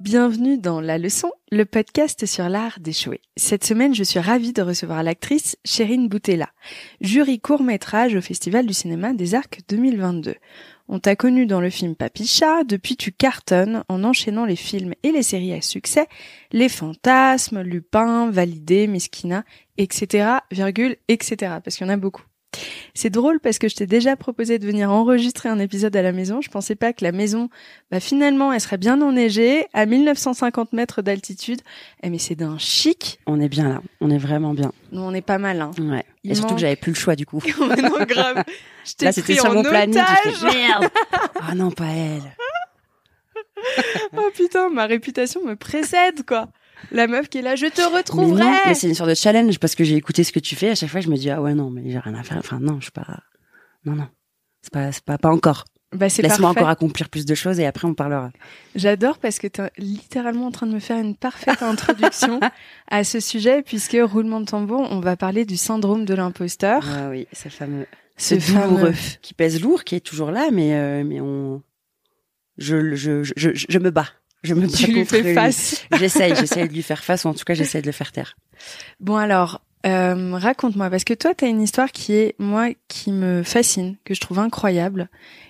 Bienvenue dans La Leçon, le podcast sur l'art d'échouer. Cette semaine, je suis ravie de recevoir l'actrice Chérine Boutella, jury court-métrage au Festival du cinéma des Arcs 2022. On t'a connu dans le film Papy-Chat, depuis tu cartonnes en enchaînant les films et les séries à succès, Les Fantasmes, Lupin, Validé, Miskina, etc., etc., parce qu'il y en a beaucoup. C'est drôle parce que je t'ai déjà proposé de venir enregistrer un épisode à la maison. Je pensais pas que la maison, finalement, elle serait bien enneigée, à 1950 mètres d'altitude. Mais c'est d'un chic. On est bien là, on est vraiment bien. Non, on est pas mal, hein. Ouais. Et surtout que j'avais plus le choix du coup. Non, grave. Je t'ai là, pris c'était sur mon planning. otage. J'ai fait merde. Ah non, pas elle. Oh putain, ma réputation me précède, quoi. La meuf qui est là, je te retrouverai. Mais c'est une sorte de challenge parce que j'ai écouté ce que tu fais. À chaque fois, je me dis ah ouais non, mais j'ai rien à faire. Enfin non, je suis pas. Non, c'est pas encore. C'est Laisse-moi parfait. encore accomplir plus de choses et après on parlera. J'adore parce que t'es littéralement en train de me faire une parfaite introduction à ce sujet puisque roulement de tambour, on va parler du syndrome de l'imposteur. Ah oui, c'est fameux. Ce douloureux fameux qui pèse lourd, qui est toujours là, mais je me bats. Je me bats Tu lui contre fais face. J'essaye de lui faire face, ou en tout cas, j'essaye de le faire taire. Bon alors, raconte-moi, parce que toi, t'as une histoire qui me fascine, que je trouve incroyable,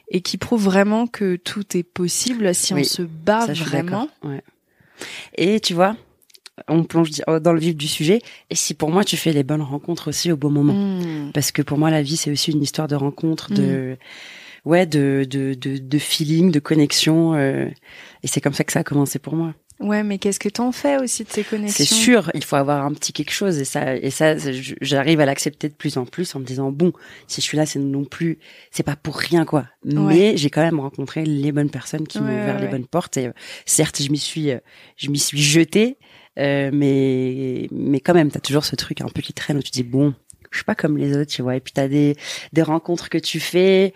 et qui prouve vraiment que tout est possible si on se bat ça, je suis vraiment. d'accord. Ouais. Et tu vois, on plonge dans le vif du sujet, et si pour moi, tu fais les bonnes rencontres aussi au bon moment. Parce que pour moi, la vie, c'est aussi une histoire de rencontres, de feeling, de connexion, et c'est comme ça que ça a commencé pour moi. Ouais, mais qu'est-ce que t'en fais aussi de ces connexions? C'est sûr, il faut avoir un petit quelque chose, et ça, j'arrive à l'accepter de plus en plus en me disant bon, si je suis là, c'est pas pour rien quoi. Mais j'ai quand même rencontré les bonnes personnes qui m'ont ouvert les bonnes portes, et certes, je m'y suis jetée, mais quand même, t'as toujours ce truc un peu qui traîne où tu dis bon, je suis pas comme les autres, tu vois. Et puis t'as des rencontres que tu fais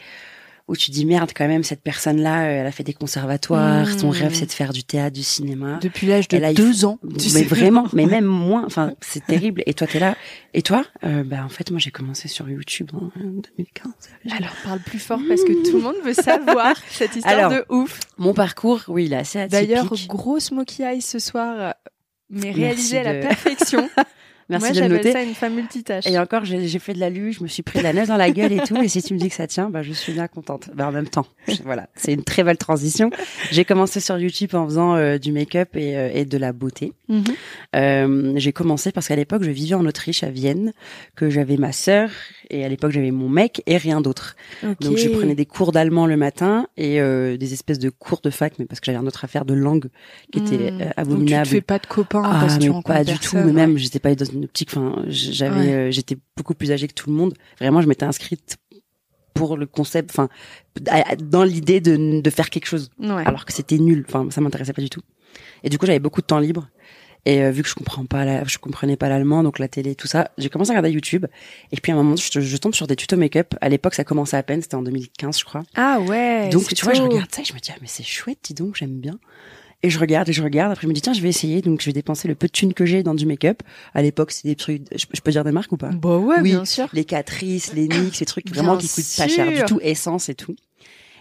où tu dis merde quand même, cette personne-là, elle a fait des conservatoires, son rêve c'est de faire du théâtre, du cinéma. Depuis l'âge de 2 ans. Mais vraiment, mais même moins, enfin c'est terrible. Et toi t'es là. Et toi, en fait moi j'ai commencé sur YouTube en 2015. Alors parle plus fort parce que tout le monde veut savoir cette histoire de ouf. Mon parcours, oui, il est assez atypique. D'ailleurs, grosse smokey eye ce soir, mais réalisé à la perfection. Merci Moi, de le noter. j'appelle ça une femme multitâche. Et encore, j'ai fait de la luge, je me suis pris de la neige dans la gueule et tout. Et si tu me dis que ça tient, je suis bien contente. En même temps, voilà, c'est une très belle transition. J'ai commencé sur YouTube en faisant du make-up et de la beauté. J'ai commencé parce qu'à l'époque, je vivais en Autriche, à Vienne, que j'avais ma sœur et à l'époque, j'avais mon mec et rien d'autre. Okay. Donc, je prenais des cours d'allemand le matin et des espèces de cours de fac, mais parce que j'avais une autre affaire de langue qui était abominable. Donc, tu te fais pas de copains parce que tu rencontres pas du tout. Mais même, j'étais pas dans une optique. Enfin, j'étais beaucoup plus âgée que tout le monde. Vraiment, je m'étais inscrite pour le concept, enfin, dans l'idée de faire quelque chose, alors que c'était nul. Enfin, ça m'intéressait pas du tout. Et du coup, j'avais beaucoup de temps libre. Et vu que je comprenais pas l'allemand, donc la télé, tout ça, j'ai commencé à regarder YouTube. Et puis à un moment, je tombe sur des tutos make-up. À l'époque, ça commençait à peine. C'était en 2015, je crois. Ah ouais. Donc tu vois, je regarde ça et je me dis mais c'est chouette, dis donc, j'aime bien. Et je regarde. Après, je me dis, tiens, je vais essayer. Donc, je vais dépenser le peu de thunes que j'ai dans du make-up. À l'époque, c'est des trucs, je peux dire des marques ou pas? Bah ouais, oui, bien sûr. Les Catrice, les NYX, ces trucs vraiment qui coûtent pas cher du tout. Essence et tout.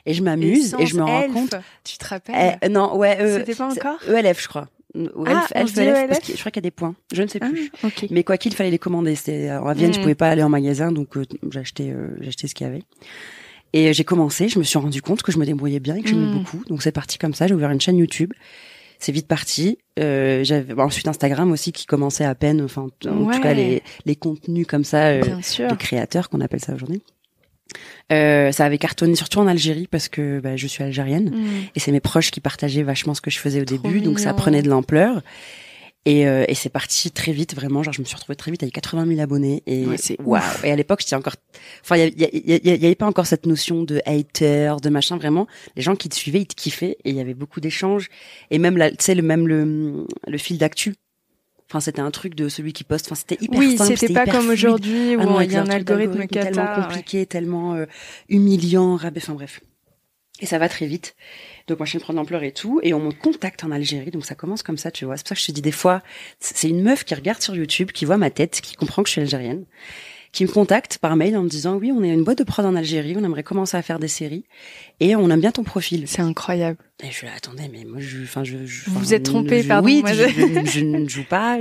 Et je m'amuse et je me rends compte. Tu te rappelles? Non, ouais, c'était pas encore? ELF, je crois. ELF, parce que je crois qu'il y a des points. Je ne sais plus. Okay. Mais quoi qu'il fallait les commander. C'était, à Vienne, je pouvais pas aller en magasin, donc, j'ai acheté ce qu'il y avait. Et j'ai commencé, je me suis rendu compte que je me débrouillais bien et que j'aimais beaucoup. Donc, c'est parti comme ça. J'ai ouvert une chaîne YouTube. C'est vite parti. J'avais ensuite Instagram aussi qui commençait à peine. Enfin, en tout cas les contenus comme ça de créateurs qu'on appelle ça aujourd'hui. Ça avait cartonné surtout en Algérie parce que je suis algérienne et c'est mes proches qui partageaient vachement ce que je faisais au début, donc ça prenait de l'ampleur. Et c'est parti très vite, vraiment. Genre, je me suis retrouvée très vite avec 80 000 abonnés. Et waouh. Et à l'époque, j'étais encore, enfin, il y avait pas encore cette notion de hater, de machin. Vraiment, les gens qui te suivaient, ils te kiffaient. Et il y avait beaucoup d'échanges. Et même là, tu sais, le fil d'actu. Enfin, c'était un truc de celui qui poste. Enfin, c'était hyper simple. Oui, c'était pas comme aujourd'hui où il y a un algorithme tellement compliqué, tellement humiliant, enfin bref. Et ça va très vite. Donc moi, je me prends de l'ampleur et tout. Et on me contacte en Algérie. Donc ça commence comme ça, tu vois. C'est pour ça que je te dis des fois, c'est une meuf qui regarde sur YouTube, qui voit ma tête, qui comprend que je suis algérienne, qui me contactent par mail en me disant oui, on est une boîte de prod en Algérie, on aimerait commencer à faire des séries et on aime bien ton profil. C'est incroyable. Et je suis là, attendez, mais moi, vous vous êtes trompé, pardon. Oui, je ne joue pas.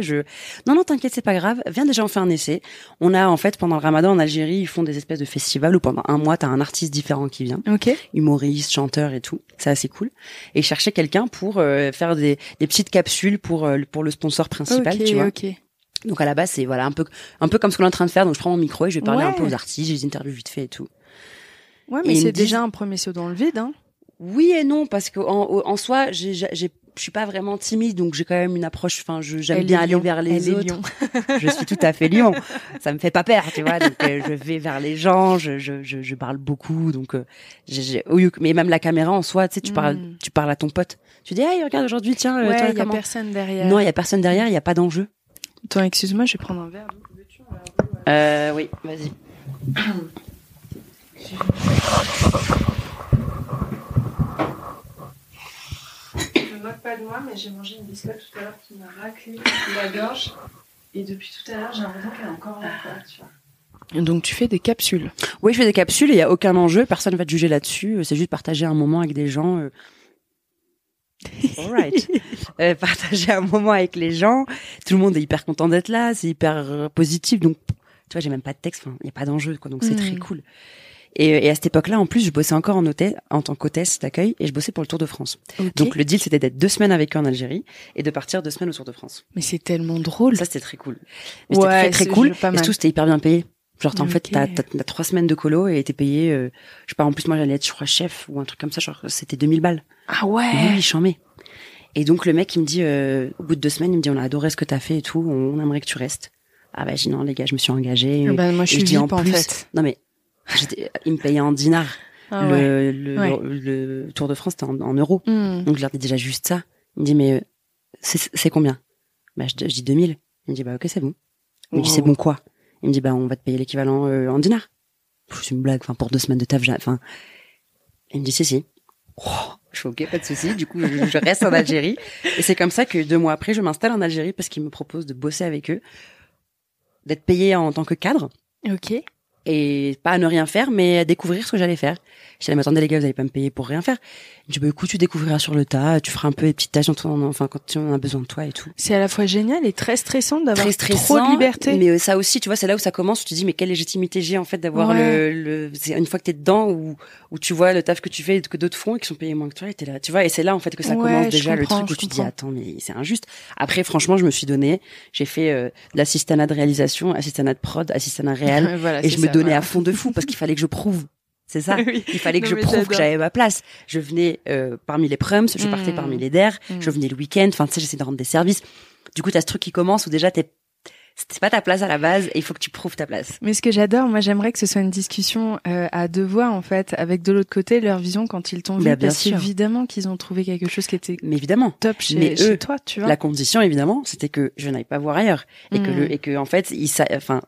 Non, t'inquiète, c'est pas grave. Viens déjà, on fait un essai. On a en fait pendant le Ramadan en Algérie, ils font des espèces de festivals où pendant un mois, t'as un artiste différent qui vient, humoriste, chanteur et tout. C'est assez cool. Et chercher quelqu'un pour faire des petites capsules pour le sponsor principal, tu vois. Donc à la base, c'est voilà un peu comme ce qu'on est en train de faire. Donc je prends mon micro et je vais parler un peu aux artistes, j'ai des interviews vite fait et tout. Ouais, mais c'est déjà un premier saut dans le vide, hein. Oui et non, parce que en soi, je suis pas vraiment timide, donc j'ai quand même une approche. Enfin, j'aime bien aller vers les autres. Je suis tout à fait lion. Ça me fait pas peur, tu vois. Donc je vais vers les gens, je parle beaucoup, donc mais même la caméra en soi, tu sais, tu parles à ton pote. Tu dis, hey, regarde aujourd'hui, tiens, ouais, toi, y a personne derrière. Non, il y a personne derrière, il y a pas d'enjeu. Attends, excuse-moi, je vais prendre un verre. Oui, vas-y. Je me moque pas de moi, mais j'ai mangé une biscotte tout à l'heure qui m'a raclé la gorge. Et depuis tout à l'heure, j'ai l'impression qu'elle est encore là, tu vois. Donc tu fais des capsules. Oui, je fais des capsules et il n'y a aucun enjeu, personne ne va te juger là-dessus. C'est juste partager un moment avec des gens. Alright. Partager un moment avec les gens. Tout le monde est hyper content d'être là, c'est hyper positif. Donc, tu vois, j'ai même pas de texte, il n'y a pas d'enjeu, quoi. Donc c'est très cool. Et à cette époque-là, en plus, je bossais encore en tant qu'hôtesse d'accueil et je bossais pour le Tour de France. Donc le deal, c'était d'être 2 semaines avec eux en Algérie et de partir 2 semaines au Tour de France. Mais c'est tellement drôle. Ça, c'était très cool. Mais c'était très, très cool. Et surtout, c'était hyper bien payé. Genre, en fait, t'as 3 semaines de colo et t'es payé, je sais pas, en plus, moi, j'allais être, je crois, chef ou un truc comme ça, genre, c'était 2000 balles. Ah ouais? Oui, j'en mets. Et donc, le mec, il me dit, au bout de 2 semaines, il me dit, on a adoré ce que t'as fait et tout, on aimerait que tu restes. Ah bah, j'ai dit, non, les gars, je me suis engagée. Moi, je suis VIP, en fait. Non, mais, il me payait en dinars. Le Tour de France, c'était en euros. Donc, je leur dis déjà juste ça. Il me dit, mais, c'est combien? Bah, je dis 2000. Il me dit, bah, ok, c'est bon. Il me dit, c'est bon quoi? Il me dit, bah, on va te payer l'équivalent en dinars. C'est une blague, pour 2 semaines de taf, il me dit, si. Oh, je fais ok, pas de souci. Du coup, je reste en Algérie. Et c'est comme ça que 2 mois après, je m'installe en Algérie parce qu'ils me proposent de bosser avec eux, d'être payé en tant que cadre. Ok. Et pas à ne rien faire, mais à découvrir ce que j'allais faire. Je disais, mais attendez les gars, vous allez pas me payer pour rien faire. Je dis, bah écoute, tu découvriras sur le tas, tu feras un peu les petites tâches quand on a besoin de toi et tout. C'est à la fois génial et très stressant d'avoir trop de liberté. Mais ça aussi, tu vois, c'est là où ça commence, tu te dis, mais quelle légitimité j'ai en fait d'avoir c'est une fois que t'es dedans où tu vois le taf que tu fais et que d'autres font et qui sont payés moins que toi et t'es là, tu vois, et c'est là en fait que ça commence déjà le truc où tu te dis, attends, mais c'est injuste. Après, franchement, je me suis donné, j'ai fait de l'assistanat de réalisation, assistanat de prod, assistanat réel, voilà, et je me donnais à fond de fou parce qu'il fallait que je prouve. C'est ça. Oui. Il fallait que je prouve que j'avais ma place. Je venais parmi les prums, je partais parmi les DER, je venais le week-end. Enfin, tu sais, j'essayais de rendre des services. Du coup, t'as ce truc qui commence où déjà c'est pas ta place à la base et il faut que tu prouves ta place. Mais ce que j'adore, moi, j'aimerais que ce soit une discussion à 2 voix, en fait, avec de l'autre côté leur vision quand ils t'ont vu, parce qu'évidemment qu'ils ont trouvé quelque chose qui était top chez toi, tu vois. La condition, évidemment, c'était que je n'aille pas voir ailleurs et que en fait,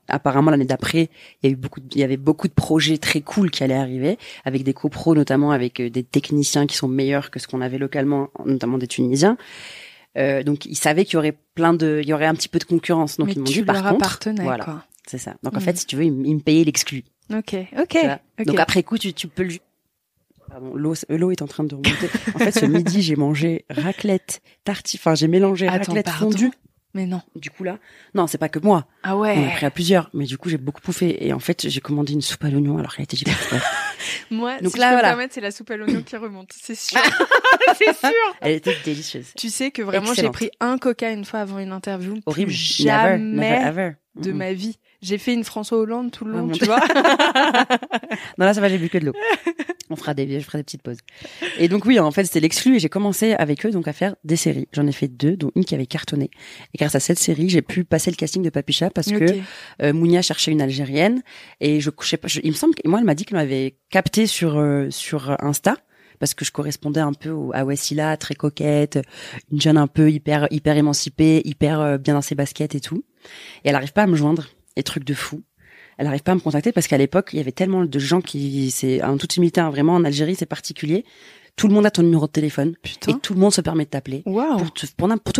apparemment l'année d'après, il y avait beaucoup de projets très cool qui allaient arriver avec des copros, notamment avec des techniciens qui sont meilleurs que ce qu'on avait localement, notamment des Tunisiens. Donc ils savaient qu'il y aurait un petit peu de concurrence. Donc mais ils m'ont dit par contre, voilà, quoi. C'est ça. Donc en fait, si tu veux, ils me payaient l'exclu. Ok. Donc après coup, tu peux le. Pardon, l'eau est en train de remonter. En fait, ce midi, j'ai mangé raclette, j'ai mélangé raclette fondue. Mais non. Du coup là, non, c'est pas que moi. Ah ouais. On a pris à plusieurs, mais du coup j'ai beaucoup bouffé et en fait j'ai commandé une soupe à l'oignon alors qu'elle était giga fraîche. Moi, donc si là, je peux me permettre, c'est la soupe à l'oignon qui remonte, c'est sûr. C'est sûr. Elle était délicieuse. Tu sais que vraiment j'ai pris un coca une fois avant une interview. Horrible. Jamais never, ever. De ma vie. J'ai fait une François Hollande tout le long, tu vois. Non là ça va, j'ai bu que de l'eau. Je ferai des petites pauses. Et donc oui, en fait, c'était l'exclu et j'ai commencé avec eux donc à faire des séries. J'en ai fait 2, dont une qui avait cartonné. Et grâce à cette série, j'ai pu passer le casting de Papicha parce que Mounia cherchait une Algérienne et je sais pas, il me semble que moi elle m'a dit qu'elle m'avait capté sur Insta parce que je correspondais un peu à Wassila, très coquette, une jeune un peu hyper émancipée, hyper bien dans ses baskets et tout. Et elle arrive pas à me joindre. Et truc de fou. Elle arrive pas à me contacter parce qu'à l'époque, il y avait tellement de gens en toute humilité, vraiment en Algérie, c'est particulier. Tout le monde a ton numéro de téléphone. Putain. Et tout le monde se permet de t'appeler. Waouh. Pour tout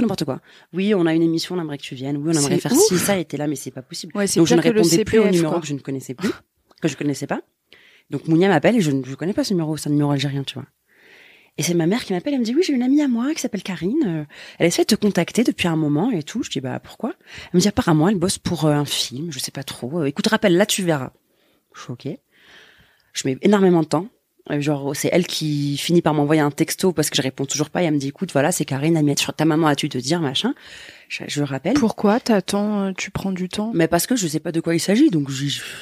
n'importe quoi. Oui, on a une émission, on aimerait que tu viennes. Oui, on aimerait faire ci, ça, et t'es là, mais c'est pas possible. Ouais, donc je ne répondais CPF, plus au numéro quoi. que je ne connaissais plus, que je connaissais pas. Donc Mounia m'appelle et je ne connais pas ce numéro, c'est un numéro algérien, tu vois. Et c'est ma mère qui m'appelle, elle me dit oui, j'ai une amie à moi qui s'appelle Karine, elle essaie de te contacter depuis un moment et tout. Je dis bah pourquoi? Elle me dit apparemment elle bosse pour un film, je sais pas trop. Écoute, rappelle là, tu verras. Je suis ok. Je mets énormément de temps. Genre c'est elle qui finit par m'envoyer un texto parce que je réponds toujours pas et elle me dit écoute voilà c'est Karine, amie, ta maman a-tu te dire machin. Je rappelle. Pourquoi t'attends, tu prends du temps? Mais parce que je sais pas de quoi il s'agit, donc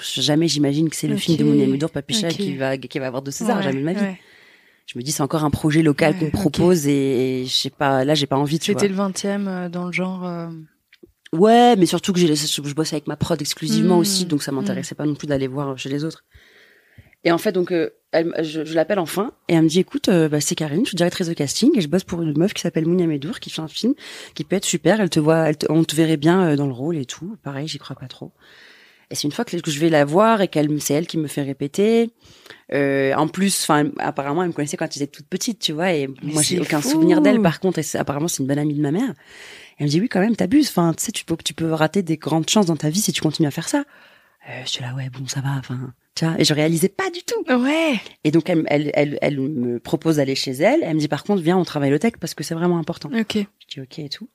jamais j'imagine que c'est le film de Mounia Médour Papicha qui va avoir de César, jamais de ma vie. Ouais. Je me dis c'est encore un projet local qu'on me propose et je sais pas, là j'ai pas envie. C'était le 20e dans le genre. Ouais, mais surtout que je bosse avec ma prod exclusivement aussi, donc ça m'intéressait pas non plus d'aller voir chez les autres. Et en fait donc je l'appelle enfin et elle me dit écoute c'est Karine, je suis directrice de casting et je bosse pour une meuf qui s'appelle Mounia Médour qui fait un film qui peut être super, on te verrait bien dans le rôle et tout. Pareil, j'y crois pas trop. Et c'est une fois que je vais la voir et c'est elle qui me fait répéter. En plus, enfin, apparemment, elle me connaissait quand j'étais toute petite, tu vois, et moi, j'ai aucun souvenir d'elle, par contre, et apparemment, c'est une bonne amie de ma mère. Elle me dit, oui, quand même, t'abuses, enfin, tu sais, tu peux rater des grandes chances dans ta vie si tu continues à faire ça. Je suis là, ouais, bon, ça va, enfin, tu vois, et je réalisais pas du tout. Ouais. Et donc, elle me propose d'aller chez elle. Elle me dit, par contre, viens, on travaille le texte parce que c'est vraiment important. Ok. Je dis, ok, et tout.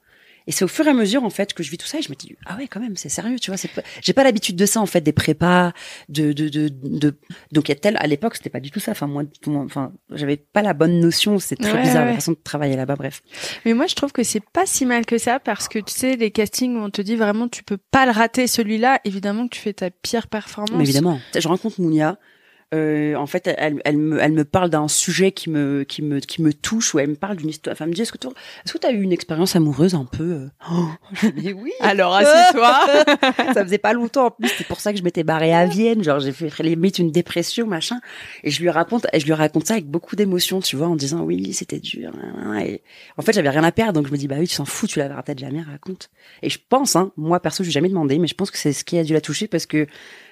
Et c'est au fur et à mesure, en fait, que je vis tout ça et je me dis, ah ouais, quand même, c'est sérieux, tu vois, j'ai pas l'habitude de ça, en fait, des prépas, donc à l'époque, c'était pas du tout ça. Enfin, j'avais pas la bonne notion, c'est très bizarre, la façon de travailler là-bas, bref. Mais moi, je trouve que c'est pas si mal que ça parce que, tu sais, les castings où on te dit vraiment, tu peux pas le rater, celui-là, évidemment que tu fais ta pire performance. Mais évidemment. Je rencontre Mounia. En fait, elle me parle d'un sujet qui me touche, ou elle me parle d'une histoire. Enfin, elle me dit, est-ce que t'as eu une expérience amoureuse un peu Je dis oui. Alors, assieds-toi. Ça faisait pas longtemps en plus. C'est pour ça que je m'étais barrée à Vienne. Genre, j'ai fait limite une dépression, machin. Et je lui raconte ça avec beaucoup d'émotion, tu vois, en disant oui, c'était dur. Et en fait, j'avais rien à perdre, donc je me dis bah oui, tu s'en fous, tu la verras peut-être jamais, raconte. Et je pense, moi perso, je lui ai jamais demandé, mais je pense que c'est ce qui a dû la toucher parce que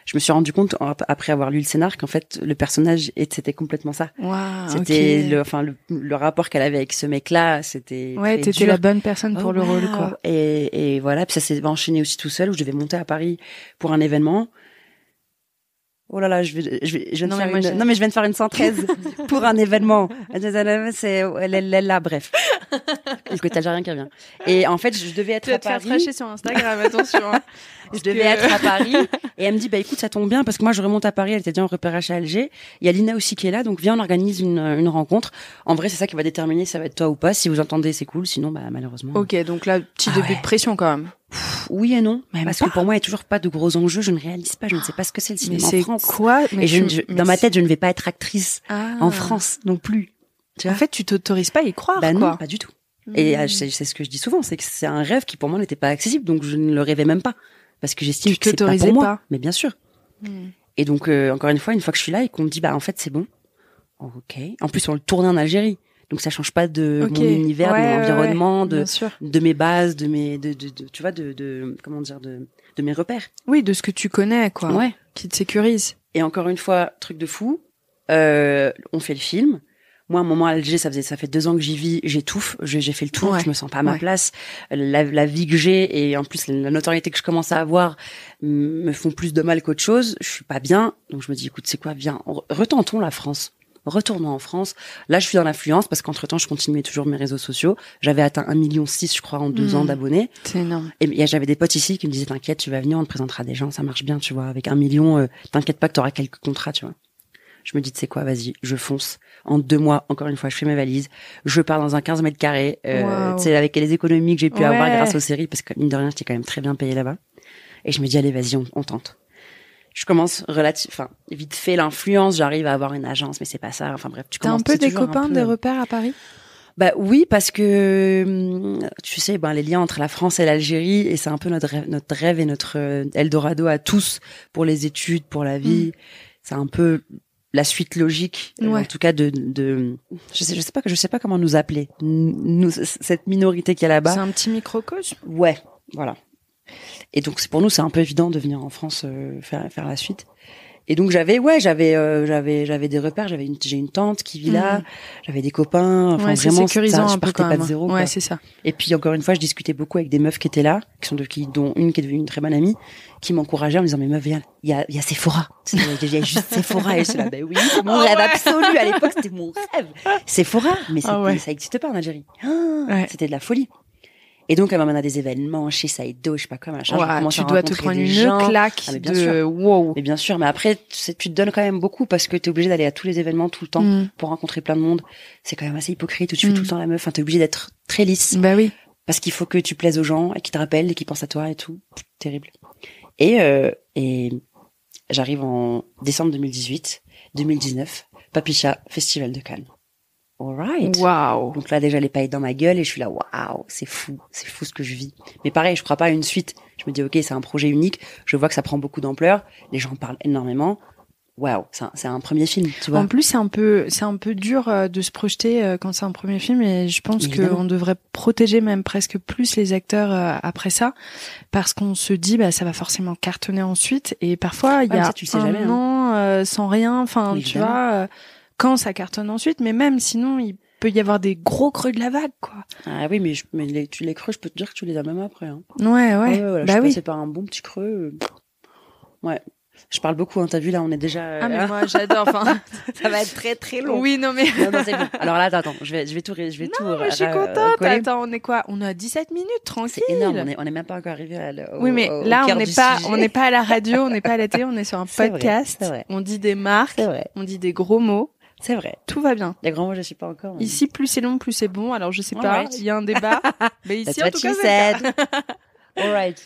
je me suis rendu compte après avoir lu le scénar qu'en fait le personnage c'était complètement ça. Wow, c'était le rapport qu'elle avait avec ce mec-là, c'était t'étais dur. La bonne personne pour le rôle, quoi. Et voilà, puis ça s'est enchaîné aussi tout seul où je devais monter à Paris pour un événement. Oh là là, je viens de faire une 113 pour un événement. C'est là, bref. Écoute, t'as rien qui revient. Et en fait, je devais être à Paris. Tu vas te faire trasher sur Instagram, attention. Je devais être à Paris et elle me dit bah écoute, ça tombe bien parce que moi je remonte à Paris, elle était déjà en repérage à Alger. Il y a Lina aussi qui est là, donc viens, on organise une rencontre. En vrai, c'est ça qui va déterminer si ça va être toi ou pas. Si vous entendez, c'est cool, sinon bah malheureusement. OK, donc là petit début de pression quand même. Oui et non, parce que pour moi il n'y a toujours pas de gros enjeux, je ne réalise pas, je ne sais pas ce que c'est le cinéma en France. Quoi et dans ma tête, je ne vais pas être actrice en France non plus. Tu vois, en fait, tu t'autorises pas à y croire, quoi. Non, pas du tout. Et c'est ce que je dis souvent, c'est que c'est un rêve qui pour moi n'était pas accessible, donc je ne le rêvais même pas. Parce que j'estime que c'est pas pour moi. Mais bien sûr. Et donc, encore une fois que je suis là et qu'on me dit, bah, en fait, c'est bon. Ok. En plus, on le tournait en Algérie. Donc, ça change pas de mon univers, de mon environnement, de mes bases, tu vois, comment dire, de mes repères. Oui, de ce que tu connais, quoi. Ouais. Qui te sécurise. Et encore une fois, truc de fou. On fait le film. Moi, à un moment à Alger, ça fait 2 ans que j'y vis, j'étouffe, j'ai fait le tour, je me sens pas à ma place. La vie que j'ai et en plus la notoriété que je commence à avoir me font plus de mal qu'autre chose. Je suis pas bien, donc je me dis écoute, c'est quoi, viens, retentons la France. Retournons en France. Là, je suis dans l'influence parce qu'entre-temps, je continuais toujours mes réseaux sociaux. J'avais atteint 1,6 million, je crois, en 2 ans d'abonnés. C'est énorme. Et j'avais des potes ici qui me disaient t'inquiète, tu vas venir, on te présentera des gens, ça marche bien, tu vois. Avec 1 million, t'inquiète pas que t'auras quelques contrats, tu vois. Je me dis, tu sais quoi, vas-y, je fonce. En 2 mois, encore une fois, je fais mes valises. Je pars dans un 15 mètres carrés, tu sais, avec les économies que j'ai pu avoir grâce aux séries, parce que mine de rien, j'étais quand même très bien payée là-bas. Et je me dis, allez, vas-y, on tente. Je commence vite fait l'influence, j'arrive à avoir une agence, mais c'est pas ça. Enfin bref, tu commences. T'as un peu des copains, des repères à Paris? Bah oui, parce que tu sais, les liens entre la France et l'Algérie, et c'est un peu notre rêve et notre Eldorado à tous pour les études, pour la vie. C'est un peu la suite logique, en tout cas je sais pas comment nous appeler, nous, cette minorité qu'il y a là-bas. C'est un petit microcosme. Ouais, voilà. Et donc pour nous c'est un peu évident de venir en France faire la suite. Et donc j'avais des repères, j'ai une tante qui vit là, j'avais des copains, enfin c'est vraiment sécurisant je un peu partais quand pas même. de zéro. Ouais, quoi. c'est ça. Et puis encore une fois, je discutais beaucoup avec des meufs qui étaient là, dont une qui est devenue une très bonne amie, qui m'encourageait en me disant mais meuf viens, il y a Sephora. Il y a juste Sephora et je suis là oui, c'est mon rêve absolu à l'époque, c'était mon rêve. Sephora, mais ça n'existe pas en Algérie. C'était de la folie. Et donc, elle m'amène à des événements chez Saïdo, je sais pas quoi, machin. Ouais, tu dois te prendre une claque wow. Mais bien sûr, mais après, tu te donnes quand même beaucoup parce que t'es obligé d'aller à tous les événements tout le temps pour rencontrer plein de monde. C'est quand même assez hypocrite où tu fais tout le temps la meuf. Enfin, t'es obligé d'être très lisse. Bah oui. Parce qu'il faut que tu plaises aux gens et qu'ils te rappellent et qu'ils pensent à toi et tout. Terrible. Et j'arrive en décembre 2019, Papicha, Festival de Cannes. Alright. Wow. Donc là, déjà, les paillettes dans ma gueule et je suis là, waouh, c'est fou ce que je vis. Mais pareil, je crois pas à une suite. Je me dis, ok, c'est un projet unique. Je vois que ça prend beaucoup d'ampleur. Les gens parlent énormément. Waouh, c'est un premier film, tu vois. En plus, c'est un peu dur de se projeter quand c'est un premier film et je pense qu'on devrait protéger même presque plus les acteurs après ça parce qu'on se dit, ça va forcément cartonner ensuite et parfois, il y a un an sans rien. Enfin, tu vois, quand ça cartonne ensuite, mais même sinon, il peut y avoir des gros creux de la vague, quoi. Ah oui, mais les creux, je peux te dire que tu les as même après. Hein. Ouais. Voilà, je suis passée par un bon petit creux. Ouais. Je parle beaucoup, hein, t'as vu, là, on est déjà... Ah, mais moi, j'adore, enfin... Ça va être très, très long. Oui, non, mais... non, c'est bon. Alors là, attends, je vais tout... je suis contente. Attends, on est quoi? On a 17 minutes, tranquille. C'est énorme, on est même pas encore arrivé oui, mais là, on n'est pas à la radio, on n'est pas à la télé, on est sur un podcast. C'est vrai. On dit des marques, on dit des gros mots. C'est vrai. Tout va bien. Les grands mots, je sais pas encore. Mais... Ici, plus c'est long, plus c'est bon. Alors, je sais pas, il y a un débat. Mais ici, en tout cas, c'est le cas. Alright.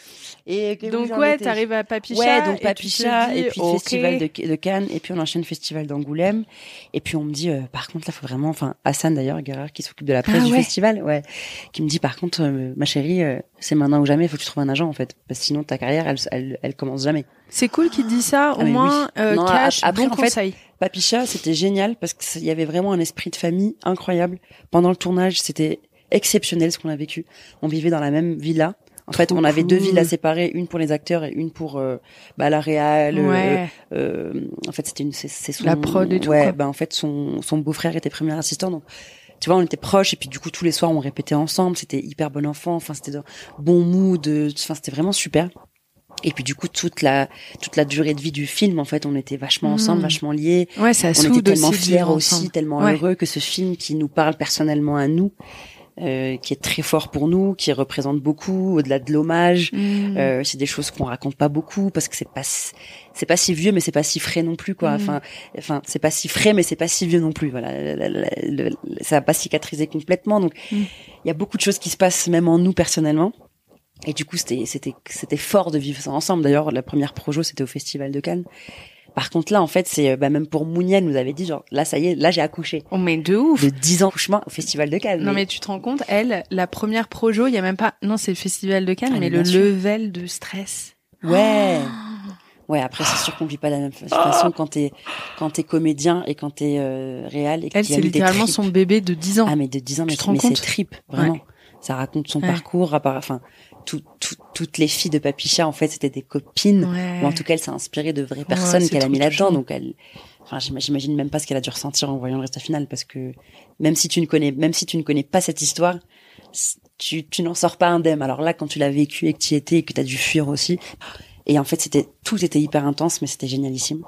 Et donc t'arrives à Papicha. Ouais, donc Papicha et puis festival de Cannes et puis on enchaîne festival d'Angoulême et puis on me dit par contre là faut vraiment Hassan d'ailleurs Guerard qui s'occupe de la presse du festival qui me dit par contre ma chérie c'est maintenant ou jamais, il faut que tu trouves un agent en fait parce que sinon ta carrière elle commence jamais. C'est cool qu'il dit ça au moins cash après, bon conseil. Papicha c'était génial parce qu'il y avait vraiment un esprit de famille incroyable. Pendant le tournage, c'était exceptionnel ce qu'on a vécu. On vivait dans la même villa. En fait, on avait deux villas séparées, une pour les acteurs et une pour la réal. En fait, c'est son la prod et tout. Ouais, en fait, son beau-frère était premier assistant, donc tu vois, on était proches et puis du coup tous les soirs on répétait ensemble. C'était hyper bon enfant. Enfin, c'était bon mood. Enfin, c'était vraiment super. Et puis du coup toute la durée de vie du film, en fait, on était vachement ensemble, vachement liés. Ouais, ça on était tellement aussi fiers aussi, tellement heureux que ce film qui nous parle personnellement à nous. Qui est très fort pour nous, qui représente beaucoup au-delà de l'hommage. C'est des choses qu'on raconte pas beaucoup parce que c'est pas si vieux mais c'est pas si frais non plus quoi. Enfin c'est pas si frais mais c'est pas si vieux non plus. Voilà, ça va pas cicatriser complètement. Donc il y a beaucoup de choses qui se passent même en nous personnellement. Et du coup c'était fort de vivre ça ensemble. D'ailleurs la première projo c'était au Festival de Cannes. Par contre, là, en fait, c'est même pour Mouniel, nous avait dit, genre, là, ça y est, là, j'ai accouché. Oh, mais de ouf. De 10 ans d'accouchement au Festival de Cannes. Non, mais tu te rends compte, elle, la première projo, il y a même pas, non, c'est le Festival de Cannes, mais le level de stress. Ouais. Ouais, après, c'est sûr qu'on vit pas de la même façon quand t'es comédien et quand t'es réal. Et elle, c'est littéralement son bébé de 10 ans. Ah, mais de 10 ans, mais c'est trip, vraiment. Ouais. Ça raconte son parcours, enfin, toutes les filles de Papicha, en fait, c'était des copines. Ou en tout cas, elle s'est inspirée de vraies personnes qu'elle a mis là-dedans. Donc j'imagine même pas ce qu'elle a dû ressentir en voyant le résultat final, parce que même si tu ne connais pas cette histoire, tu n'en sors pas indemne. Alors là, quand tu l'as vécu et que tu y étais et que t'as dû fuir aussi. Et en fait, tout était hyper intense, mais c'était génialissime.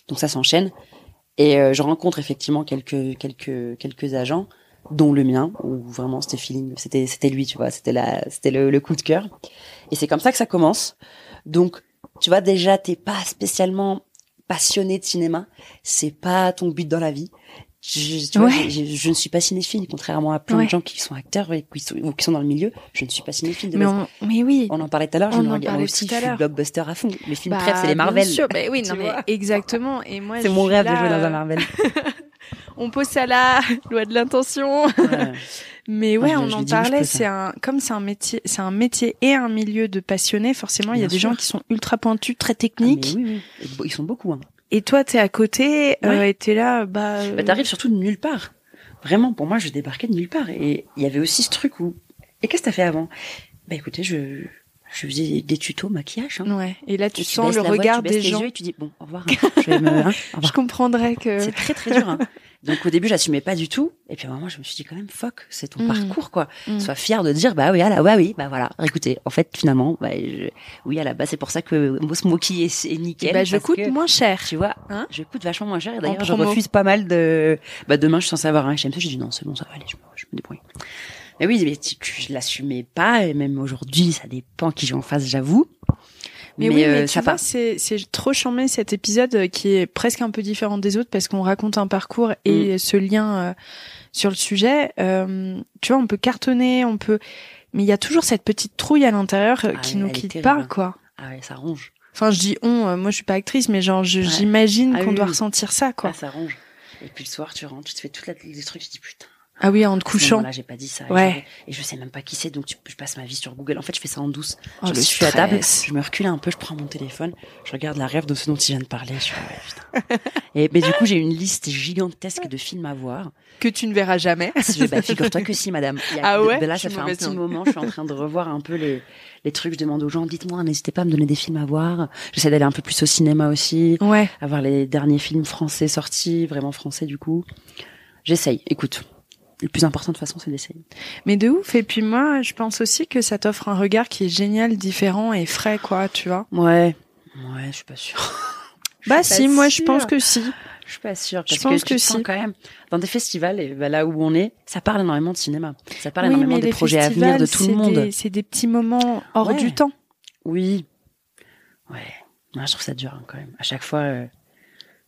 Donc ça s'enchaîne. Et je rencontre effectivement quelques agents, dont le mien, où vraiment c'était feeling, c'était lui, tu vois, c'était le coup de cœur. Et c'est comme ça que ça commence. Donc, tu vois, déjà, t'es pas spécialement passionné de cinéma, c'est pas ton but dans la vie. Je ne suis pas cinéphile, contrairement à plein de gens qui sont acteurs et qui sont dans le milieu. Je ne suis pas cinéphile. Mais oui. On en parlait tout à l'heure. Moi aussi, je suis blockbuster à fond. Mes films préf, c'est les Marvel. Bien sûr, oui, non, mais exactement. Et moi, c'est mon rêve de jouer dans un Marvel. On pose ça là, loi de l'intention. Ouais. Mais ouais, on en parlait, c'est un métier et un milieu de passionnés, forcément, il y a des gens qui sont ultra pointus, très techniques. Ah, mais oui. Ils sont beaucoup, hein. Et toi, t'es à côté, et t'es là, t'arrives surtout de nulle part. Vraiment, pour moi, je débarquais de nulle part. Et il y avait aussi ce truc où, et qu'est-ce que t'as fait avant? Écoutez, je Je faisais des tutos maquillage. Hein. Ouais. Et là, tu et sens le regard des gens. Les yeux et tu dis bon, au revoir. Je vais me. Au revoir. Je comprendrais que. C'est très très dur. Hein. Donc au début, j'assumais pas du tout. Et puis à un moment, je me suis dit quand même, fuck, c'est ton parcours quoi. Sois fier de dire bah oui, voilà. Écoutez, en fait, finalement, oui, à la base, c'est pour ça que Smoky est nickel. Bah je coûte moins cher. Tu vois, je coûte vachement moins cher. Et d'ailleurs, je refuse pas mal de. Demain, je suis censée avoir un HMC. J'ai dit non, c'est bon, ça va aller, je me débrouille. Mais oui, mais je l'assumais pas, et même aujourd'hui, ça dépend qui j'ai en face, j'avoue. Mais oui, mais tu vois, c'est trop charmé cet épisode qui est presque un peu différent des autres parce qu'on raconte un parcours et ce lien sur le sujet. Tu vois, on peut cartonner, mais il y a toujours cette petite trouille à l'intérieur qui nous quitte pas, quoi. Ah ouais, ça ronge. Enfin, je dis moi je suis pas actrice, mais genre j'imagine qu'on doit ressentir ça, quoi. Ah, ça ronge. Et puis le soir, tu rentres, tu te fais toutes les trucs, tu te dis putain. Ah oui, en te couchant. Là, j'ai pas dit ça. Ouais. Et je sais même pas qui c'est, donc je passe ma vie sur Google. En fait, je fais ça en douce. Je suis à table, je me recule un peu, je prends mon téléphone, je regarde la rêve de ce dont il vient de parler. Je suis putain. Mais du coup, j'ai une liste gigantesque de films à voir. Que tu ne verras jamais. Figure-toi que si, madame. Là, ça fait un petit moment, je suis en train de revoir un peu les trucs. Je demande aux gens, dites-moi, n'hésitez pas à me donner des films à voir. J'essaie d'aller un peu plus au cinéma aussi. Ouais. À voir les derniers films français sortis, vraiment français du coup. J'essaye, écoute. Le plus important de toute façon, c'est d'essayer. Mais de ouf. Et puis moi, je pense aussi que ça t'offre un regard qui est génial, différent et frais, quoi, tu vois. Ouais, je suis pas sûre. Je pense que si. Je suis pas sûre. Parce que tu sens quand même, dans des festivals, et là où on est, ça parle énormément de cinéma. Ça parle énormément des projets à venir de tout le monde. C'est des petits moments hors du temps. Oui. Ouais. Moi, je trouve ça dur, hein, quand même. À chaque fois,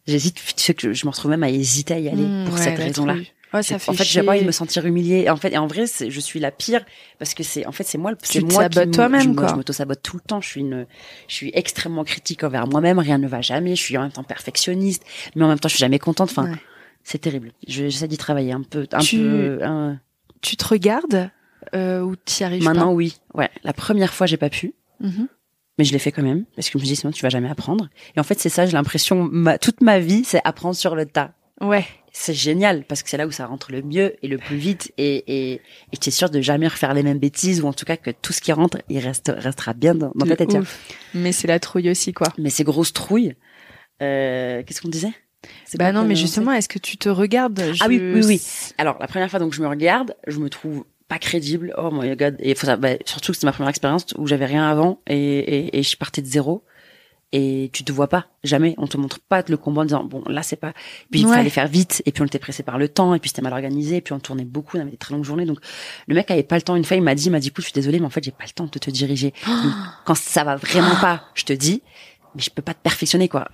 j'hésite. Tu sais que je me retrouve même à hésiter à y aller pour cette raison-là. Ouais, ça fait en fait, chier. j'ai pas envie de me sentir humiliée. En moi, je suis la pire parce que c'est moi tu te sabotes toi-même, quoi. Je m'auto-sabote tout le temps. Je suis extrêmement critique envers moi-même. Rien ne va jamais. Je suis en même temps perfectionniste, mais en même temps, je suis jamais contente. Enfin, c'est terrible. J'essaie d'y travailler un peu. Tu te regardes ou t'y arrives Maintenant, pas? oui. Ouais. La première fois, j'ai pas pu. Mais je l'ai fait quand même parce que je me dis sinon tu vas jamais apprendre. Et en fait, c'est ça. J'ai l'impression toute ma vie, c'est apprendre sur le tas. Ouais. C'est génial parce que c'est là où ça rentre le mieux et le plus vite et tu es sûr de jamais refaire les mêmes bêtises ou en tout cas que tout ce qui rentre il restera bien dans ta tête. Mais c'est la trouille aussi, quoi. Mais c'est grosse trouille. Qu'est-ce qu'on disait? Non, mais justement, est-ce que tu te regardes? Ah oui. Alors la première fois donc je me regarde, je me trouve pas crédible. Oh my god. Et surtout que c'était ma première expérience où j'avais rien avant et je partais de zéro. Et tu te vois pas, jamais. On te montre pas le combat en disant, bon, là, c'est pas, puis il fallait faire vite, et puis on était pressé par le temps, et puis c'était mal organisé, et puis on tournait beaucoup, on avait des très longues journées, donc le mec avait pas le temps. Une fois, il m'a dit, écoute, je suis désolée, mais en fait, j'ai pas le temps de te diriger. Donc, quand ça va vraiment pas, je te dis, mais je peux pas te perfectionner, quoi.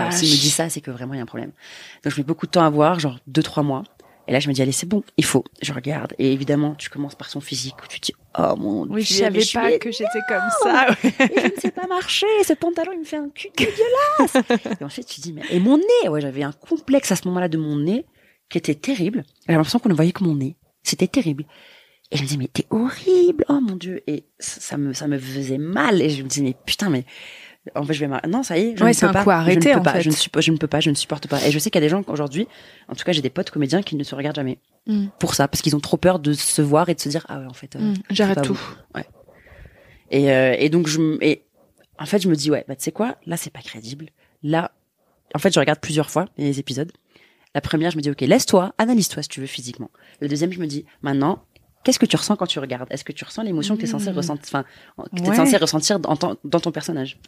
S'il me dit ça, c'est que vraiment, il y a un problème. Donc, je mets beaucoup de temps à voir, genre 2-3 mois. Et là, je me dis, allez, c'est bon, il faut. Je regarde. Et évidemment, tu commences par son physique, où tu te dis, oh mon Dieu. Oui, je savais pas que j'étais comme ça. Et je ne sais pas marcher. Ce pantalon, il me fait un cul dégueulasse. Et ensuite, tu te dis, et mon nez. Ouais, j'avais un complexe à ce moment-là de mon nez qui était terrible. J'avais l'impression qu'on ne voyait que mon nez. C'était terrible. Et je me disais, mais t'es horrible. Oh mon Dieu. Et ça me faisait mal. Et je me disais, mais putain, mais. En fait, non, ça y est, je ne peux pas. Arrêter, en fait. Je ne peux pas, je ne supporte pas. Et je sais qu'il y a des gens aujourd'hui, en tout cas, j'ai des potes comédiens qui ne se regardent jamais. Pour ça, parce qu'ils ont trop peur de se voir et de se dire, ah ouais, en fait, j'arrête tout. Ouais. Et donc, en fait, je me dis, ouais, tu sais quoi, là, c'est pas crédible. Là, en fait, je regarde plusieurs fois les épisodes. La première, je me dis, ok, laisse-toi, analyse-toi si tu veux physiquement. Le deuxième, je me dis, maintenant, qu'est-ce que tu ressens quand tu regardes? Est-ce que tu ressens l'émotion que t'es censé ressentir, enfin, que t'es censé ressentir dans ton personnage?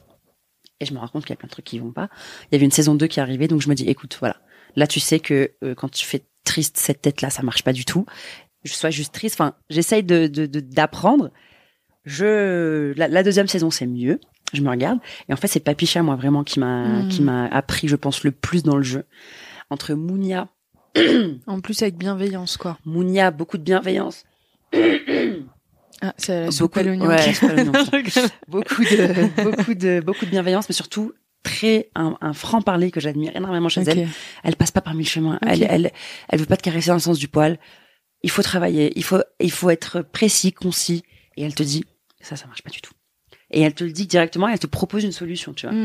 Et je me rends compte qu'il y a plein de trucs qui vont pas. Il y avait une saison 2 qui arrivait, donc je me dis, écoute, voilà. Là, tu sais que quand tu fais triste, cette tête-là, ça marche pas du tout. Je sois juste triste. Enfin, j'essaye d'apprendre. La deuxième saison, c'est mieux. Je me regarde. Et en fait, c'est Papicha, moi, vraiment, qui m'a appris, je pense, le plus dans le jeu. Entre Mounia. En plus, avec bienveillance, quoi. Mounia, beaucoup de bienveillance. Ah, c'est la soupe à l'oignon. Ouais, beaucoup de bienveillance, mais surtout un franc-parler que j'admire énormément chez elle. Elle passe pas par mille chemins. Elle veut pas te caresser dans le sens du poil. Il faut travailler. Il faut être précis, concis. Et elle te dit, ça marche pas du tout. Et elle te le dit directement, et elle te propose une solution, tu vois.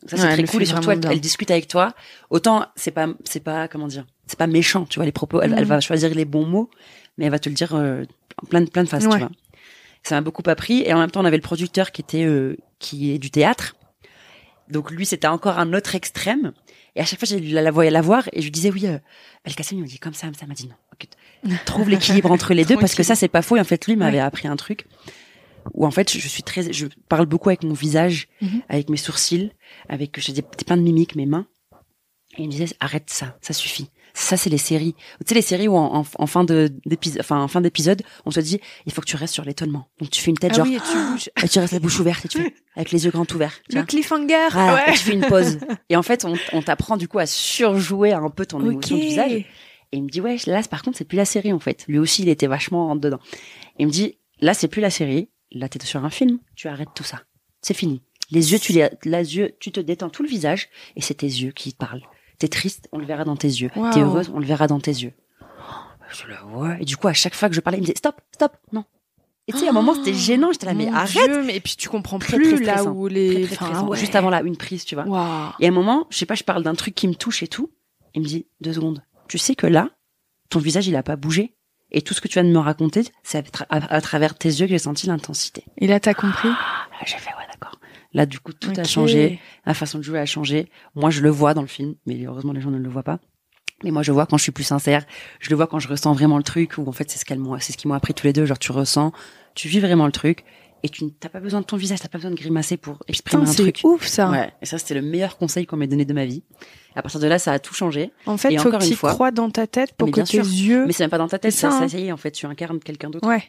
Ça, c'est très cool. Et surtout, elle discute avec toi. Autant, c'est pas, comment dire, c'est pas méchant, tu vois, les propos. Elle va choisir les bons mots, mais elle va te le dire, en plein de phases, tu vois. Ça m'a beaucoup appris. Et en même temps, on avait le producteur qui est du théâtre. Donc lui, c'était encore un autre extrême. Et à chaque fois, je la voyais la voir et je lui disais oui. El Kasem, il me dit comme ça m'a dit non. Okay. Trouve l'équilibre entre les deux parce que ça, c'est pas faux. Et en fait, lui m'avait appris un truc où en fait, je parle beaucoup avec mon visage, avec mes sourcils, j'ai des plein de mimiques, mes mains. Et il me disait arrête ça suffit. Ça, c'est les séries. Tu sais, les séries où en fin d'épisode, on te dit, il faut que tu restes sur l'étonnement. Donc, tu fais une tête genre, oui, et tu bouges. Et tu restes la bouche ouverte et tu fais, avec les yeux grands ouverts. Le cliffhanger. Et tu fais une pause. Et en fait, on t'apprend du coup à surjouer un peu ton émotion du visage. Et il me dit, ouais, là, par contre, c'est plus la série, en fait. Lui aussi, il était vachement rentre dedans. Et il me dit, là, c'est plus la série. Là, t'es sur un film. Tu arrêtes tout ça. C'est fini. Les yeux, tu te détends tout le visage et c'est tes yeux qui parlent. T'es triste, on le verra dans tes yeux. Wow. T'es heureuse, on le verra dans tes yeux. Je le vois. Et du coup, à chaque fois que je parlais, il me disait stop, non. Et tu sais, à un moment, c'était gênant. J'étais là, mais arrête. Et puis tu comprends plus très là où les. Très juste avant là, une prise, tu vois. Wow. Et à un moment, je sais pas, je parle d'un truc qui me touche et tout. Il me dit 2 secondes. Tu sais que là, ton visage, il a pas bougé. Et tout ce que tu viens de me raconter, c'est à travers tes yeux que j'ai senti l'intensité. Et là, t'as compris? Là, j'ai fait ouais, d'accord. Là, du coup, tout a changé. La façon de jouer a changé. Moi, je le vois dans le film, mais heureusement, les gens ne le voient pas. Mais moi, je vois quand je suis plus sincère. Je le vois quand je ressens vraiment le truc, ou en fait, c'est ce qu'ils m'ont appris tous les deux. Genre, tu ressens, tu vis vraiment le truc, et t'as pas besoin de ton visage, t'as pas besoin de grimacer pour exprimer un truc. C'est ouf, ça. Ouais. Et ça, c'était le meilleur conseil qu'on m'ait donné de ma vie. À partir de là, ça a tout changé. En fait, il faut que tu crois dans ta tête pour que tes yeux. Mais c'est même pas dans ta tête, ça y est, en fait, tu incarnes quelqu'un d'autre. Ouais.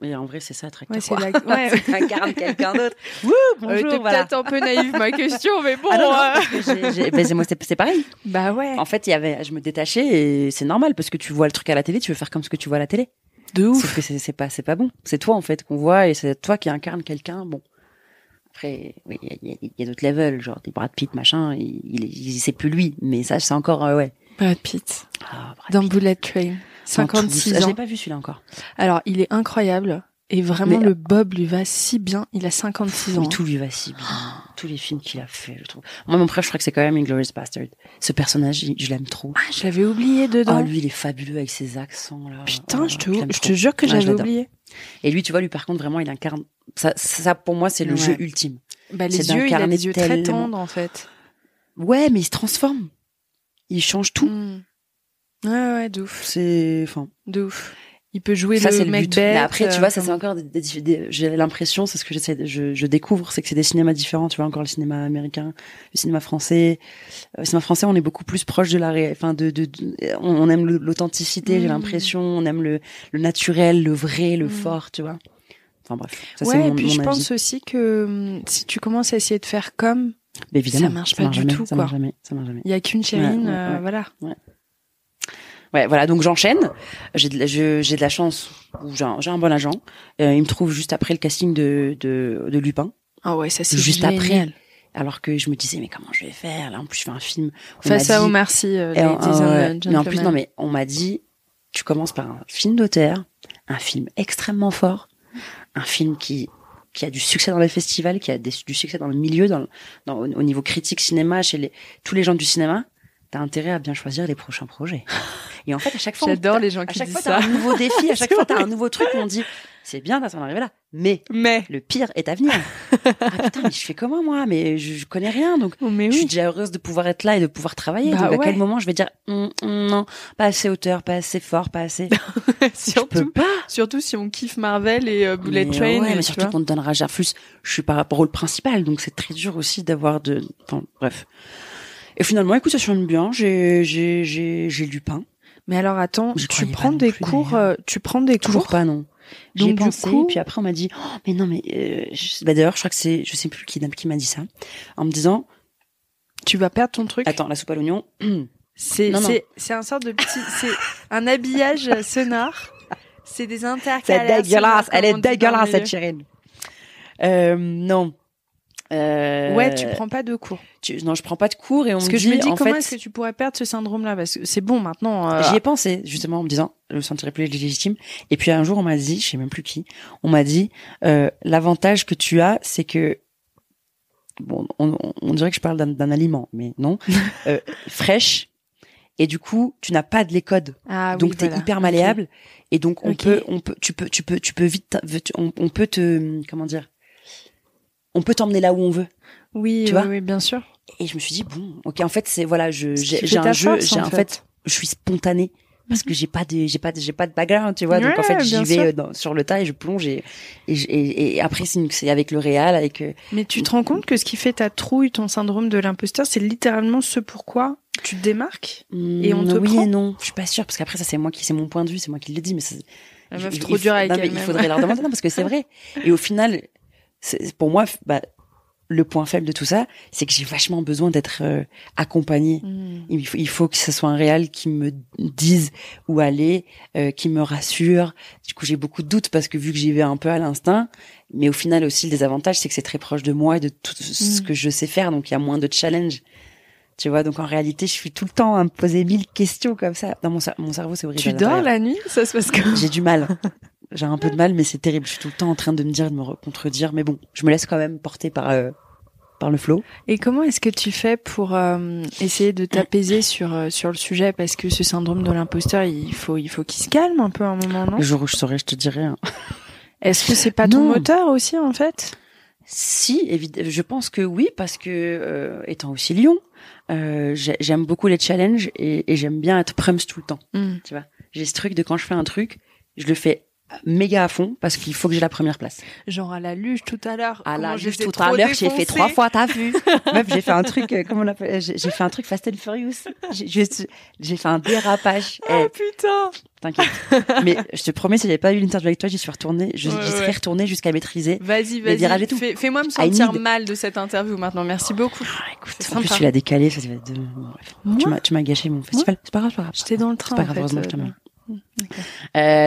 Mais en vrai, c'est ça, Tracteur. Ouais, c'est tu incarnes quelqu'un d'autre. Wouh, bonjour, t'es peut-être un peu naïve, ma question, mais bon. Moi, c'est pareil. Bah ouais. En fait, je me détachais et c'est normal parce que tu vois le truc à la télé, tu veux faire comme ce que tu vois à la télé. De ouf. Sauf que c'est pas bon. C'est toi, en fait, qu'on voit et c'est toi qui incarne quelqu'un. Bon. Après, oui, il y a d'autres levels, genre des Brad Pitt, machin, c'est plus lui. Mais ça, c'est encore, ouais. Brad Pitt. Dans Bullet Train. 56 ans. Je l'ai pas vu celui-là encore. Alors, il est incroyable. Et vraiment, le Bob lui va si bien. Il a 56 ans. Mais tout lui va si bien. Tous les films qu'il a fait, je trouve. Moi, mon préf, je crois que c'est quand même Inglourious Bastard. Ce personnage, je l'aime trop. Ah, je l'avais oublié dedans. Lui, il est fabuleux avec ses accents, là. Putain, je te jure que j'avais oublié. Et lui, tu vois, par contre, vraiment, il incarne, ça pour moi, c'est le jeu ultime. Bah, les yeux, il a des yeux très tendres, en fait. Ouais, mais il se transforme. Il change tout. Ouais, de ouf. De ouf. Il peut jouer ça, le mec bête. Mais après, tu vois, ça c'est encore j'ai l'impression, c'est ce que je découvre, c'est que c'est des cinémas différents, tu vois, encore le cinéma américain, le cinéma français. Le cinéma français, on est beaucoup plus proche de on aime l'authenticité, j'ai l'impression, on aime le naturel, le vrai, le fort, tu vois. Enfin bref. Ça, ouais, et puis je pense aussi que si tu commences à essayer de faire comme, mais évidemment, ça marche pas du tout, ça quoi. marche jamais. Il y a qu'une Chérine, voilà. Ouais, voilà, donc j'enchaîne. J'ai de la chance, j'ai un bon agent. Il me trouve juste après le casting de Lupin. Ah ouais, ça c'est juste génial. Après. Alors que je me disais, mais comment je vais faire? Là, en plus, je fais un film. Face à Omar Sy, mais en plus, non, mais on m'a dit, tu commences par un film d'auteur, un film extrêmement fort, un film qui a du succès dans les festivals, qui a du succès dans le milieu, au niveau critique cinéma, chez tous les gens du cinéma. T'as intérêt à bien choisir les prochains projets. Et en fait, à chaque fois, j'adore les gens qui disent ça. À chaque fois, t'as un nouveau défi, à chaque fois, t'as un nouveau truc où on dit, c'est bien d'en arriver là. Mais le pire est à venir. Ah putain, mais je fais comment, moi? Mais je connais rien, donc je suis déjà heureuse de pouvoir être là et de pouvoir travailler. Donc à quel moment je vais dire, non, pas assez hauteur, pas assez fort, pas assez. Surtout si on kiffe Marvel et Bullet Train. Ouais, mais surtout qu'on te donnera plus. Je suis pas rôle principal, donc c'est très dur aussi d'avoir enfin, bref. Et finalement, écoute, ça sonne bien. J'ai Lupin. Mais alors attends, tu prends des cours. Toujours pas, non. J'y ai pensé. Coup... Puis après, on m'a dit, oh, mais non, mais d'ailleurs, je crois que je sais plus qui m'a dit ça, en me disant, tu vas perdre ton truc. Attends, la soupe à l'oignon. C'est un sorte de petit, c'est un habillage sonore. C'est des intercalaires. C'est dégueulasse. Elle est dégueulasse, cette Chérine. Non. Ouais, tu prends pas de cours. Non, je prends pas de cours et on me dit. Parce que je me dis, comment est-ce que tu pourrais perdre ce syndrome-là? Parce que c'est bon, maintenant. J'y ai pensé, justement, en me disant, je me sentirais plus légitime. Et puis un jour, on m'a dit, je sais même plus qui, on m'a dit, l'avantage que tu as, c'est que, bon, on dirait que je parle d'un aliment, mais non, fraîche Et du coup, tu n'as pas de les codes. Ah, donc oui, t'es voilà. hyper malléable. Et donc tu peux vite, on peut te, comment dire, on peut t'emmener là où on veut. Oui, tu vois oui, bien sûr. Et je me suis dit bon, ok, en fait c'est voilà, j'ai un jeu, force, en fait, je suis spontanée parce que j'ai pas de background, tu vois. Donc en fait j'y vais sur le tas et je plonge et après c'est avec le réal, avec. Mais tu te rends compte que ce qui fait ta trouille, ton syndrome de l'imposteur, c'est littéralement ce pourquoi tu te démarques et on te oui prend. et non, je suis pas sûre parce qu'après ça c'est mon point de vue, c'est moi qui le dis, mais ça, la meuf trop dure avec elle-même. Il faudrait leur demander, non, parce que c'est vrai. Et au final, pour moi, le point faible de tout ça, c'est que j'ai vachement besoin d'être accompagnée. Il faut que ce soit un réal qui me dise où aller, qui me rassure. Du coup, j'ai beaucoup de doutes parce que vu que j'y vais un peu à l'instinct, mais au final aussi, le désavantage, c'est que c'est très proche de moi et de tout ce que je sais faire, donc il y a moins de challenge. Tu vois, donc en réalité, je suis tout le temps à me poser 1000 questions comme ça. Dans mon cerveau, c'est horrible. Tu dors la nuit? Ça se passe comment? J'ai du mal. J'ai un peu de mal, mais c'est terrible. Je suis tout le temps en train de me dire, de me contredire. Mais bon, je me laisse quand même porter par le flow. Et comment est-ce que tu fais pour essayer de t'apaiser sur le sujet? Parce que ce syndrome de l'imposteur, il faut qu'il se calme un peu à un moment, non? Le jour où je saurai, je te dirai. Hein. Est-ce que c'est pas ton moteur aussi, en fait? Si, évidemment, je pense que oui, parce que étant aussi lion, j'aime beaucoup les challenges et j'aime bien être prums tout le temps. Tu vois, j'ai ce truc de quand je fais un truc, je le fais méga à fond parce qu'il faut que j'ai la première place. Genre à la luge tout à l'heure. À la luge tout à l'heure, j'ai fait 3 fois, t'as vu? Meuf, j'ai fait un truc, comment on l'appelle? J'ai fait un truc Fast and Furious. J'ai fait un dérapage. Oh putain! T'inquiète. Mais je te promets, si j'avais pas eu l'interview avec toi, j'y serais retournée jusqu'à maîtriser. Vas-y. Fais-moi me sentir mal de cette interview maintenant. Merci beaucoup. Écoute, en plus, tu l'as décalé, ça va être bref. Tu m'as gâché mon festival. C'est pas grave. J'étais dans le train. C'est pas grave, heureusement, je t'aime.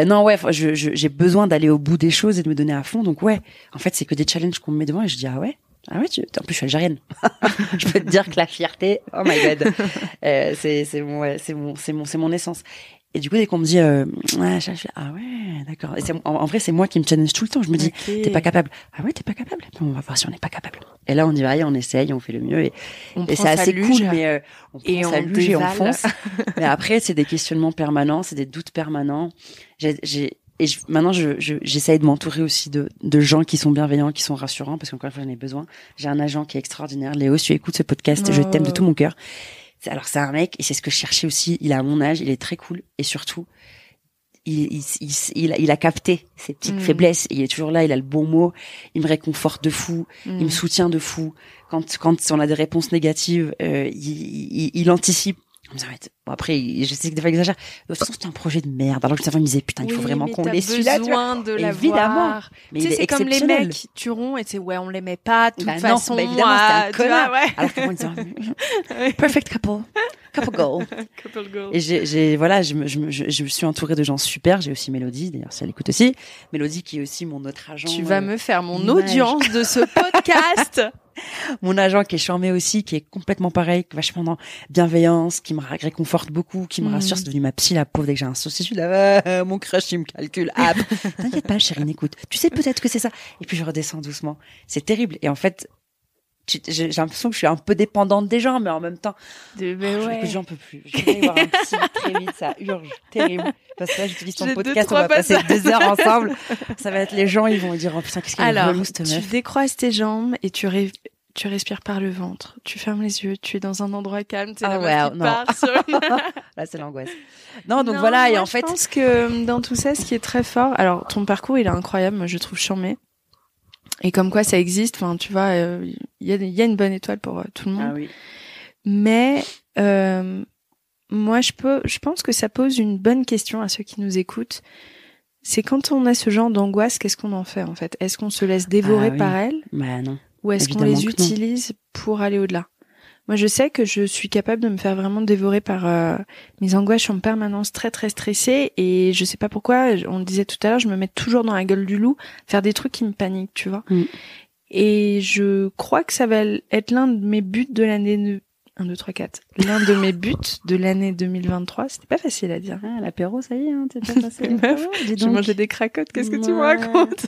Non, ouais, j'ai besoin d'aller au bout des choses et de me donner à fond. Donc ouais, en fait, c'est que des challenges qu'on me met devant et je dis en plus je suis algérienne. Je peux te dire que la fierté, oh my god, c'est mon essence. Et du coup, dès qu'on me dit je fais, ah ouais, d'accord. Et en vrai, c'est moi qui me challenge tout le temps. Je me dis, t'es pas capable. Ah ouais, t'es pas capable. On va voir si on n'est pas capable. Et là, on y va, on essaye, on fait le mieux. Et c'est assez cool, mais on prend sa luge et on fonce. Mais après, c'est des questionnements permanents, c'est des doutes permanents. Maintenant, j'essaye de m'entourer aussi de gens qui sont bienveillants, qui sont rassurants, parce qu'encore une fois, j'en ai besoin. J'ai un agent qui est extraordinaire. Léo, si tu écoutes ce podcast, je t'aime de tout mon cœur. Alors c'est un mec et c'est ce que je cherchais aussi. Il a mon âge, il est très cool et surtout il a capté ses petites faiblesses. Il est toujours là, il a le bon mot. Il me réconforte de fou, il me soutient de fou. Quand on a des réponses négatives, il anticipe. Bon, après, je sais que des fois, il exagère. De toute façon, c'était un projet de merde. Alors que le cerveau me disait, putain, il faut vraiment qu'on l'ait celui-là. Besoin de l'avoir. Évidemment. Mais tu sais, c'est comme les mecs qui tueront et c'est, on l'aimait pas, de toute façon. Non, évidemment, c'était un connard. Alors que moi, ils disaient, perfect couple goal. Couple goal. Et je me suis entourée de gens super. J'ai aussi Mélodie, d'ailleurs, si elle écoute aussi. Mélodie, qui est aussi mon autre agent. Tu vas me faire mon audience de ce podcast. Mon agent qui est charmé aussi, qui est complètement pareil, vachement dans bienveillance, qui me réconforte beaucoup, qui me rassure. C'est devenu ma psy, la pauvre, dès que j'ai un souci. Je suis là, mon crush, il me calcule. Ah, t'inquiète pas, chérie, écoute. Tu sais peut-être que c'est ça. Et puis je redescends doucement. C'est terrible. Et en fait, j'ai l'impression que je suis un peu dépendante des gens, mais en même temps, j'en peux plus. Je vais voir un psy très vite, ça urge, terrible. Parce que là, j'utilise ton podcast, on va passer 2 heures ensemble. Ça va être les gens, ils vont me dire, oh putain, qu'est-ce qu'elle est relou, cette meuf. Tu décroises tes jambes et tu respires par le ventre. Tu fermes les yeux, tu es dans un endroit calme, tu sais, la meuf qui part sur Là, c'est l'angoisse. Non, donc voilà, et en fait. Je pense que dans tout ça, ce qui est très fort, alors, ton parcours, il est incroyable, moi, je trouve charmé. Et comme quoi ça existe, enfin, tu vois, il y a une bonne étoile pour tout le monde. Ah oui. Mais, moi, je pense que ça pose une bonne question à ceux qui nous écoutent. C'est quand on a ce genre d'angoisse, qu'est-ce qu'on en fait, en fait? Est-ce qu'on se laisse dévorer par elle? Bah non. Ou est-ce qu'on les utilise pour aller au-delà? Moi, je sais que je suis capable de me faire vraiment dévorer par mes angoisses. Je suis en permanence très, très stressée et je sais pas pourquoi, on le disait tout à l'heure, je me mets toujours dans la gueule du loup, faire des trucs qui me paniquent, tu vois. Et je crois que ça va être l'un de mes buts de l'année 1, 2, 3, 4. L'un de mes buts de l'année 2023, c'était pas facile à dire. Ah, l'apéro, ça y est, hein, t'es déjà passé. Meuf, j'ai mangé des cracottes, qu'est-ce que tu me racontes?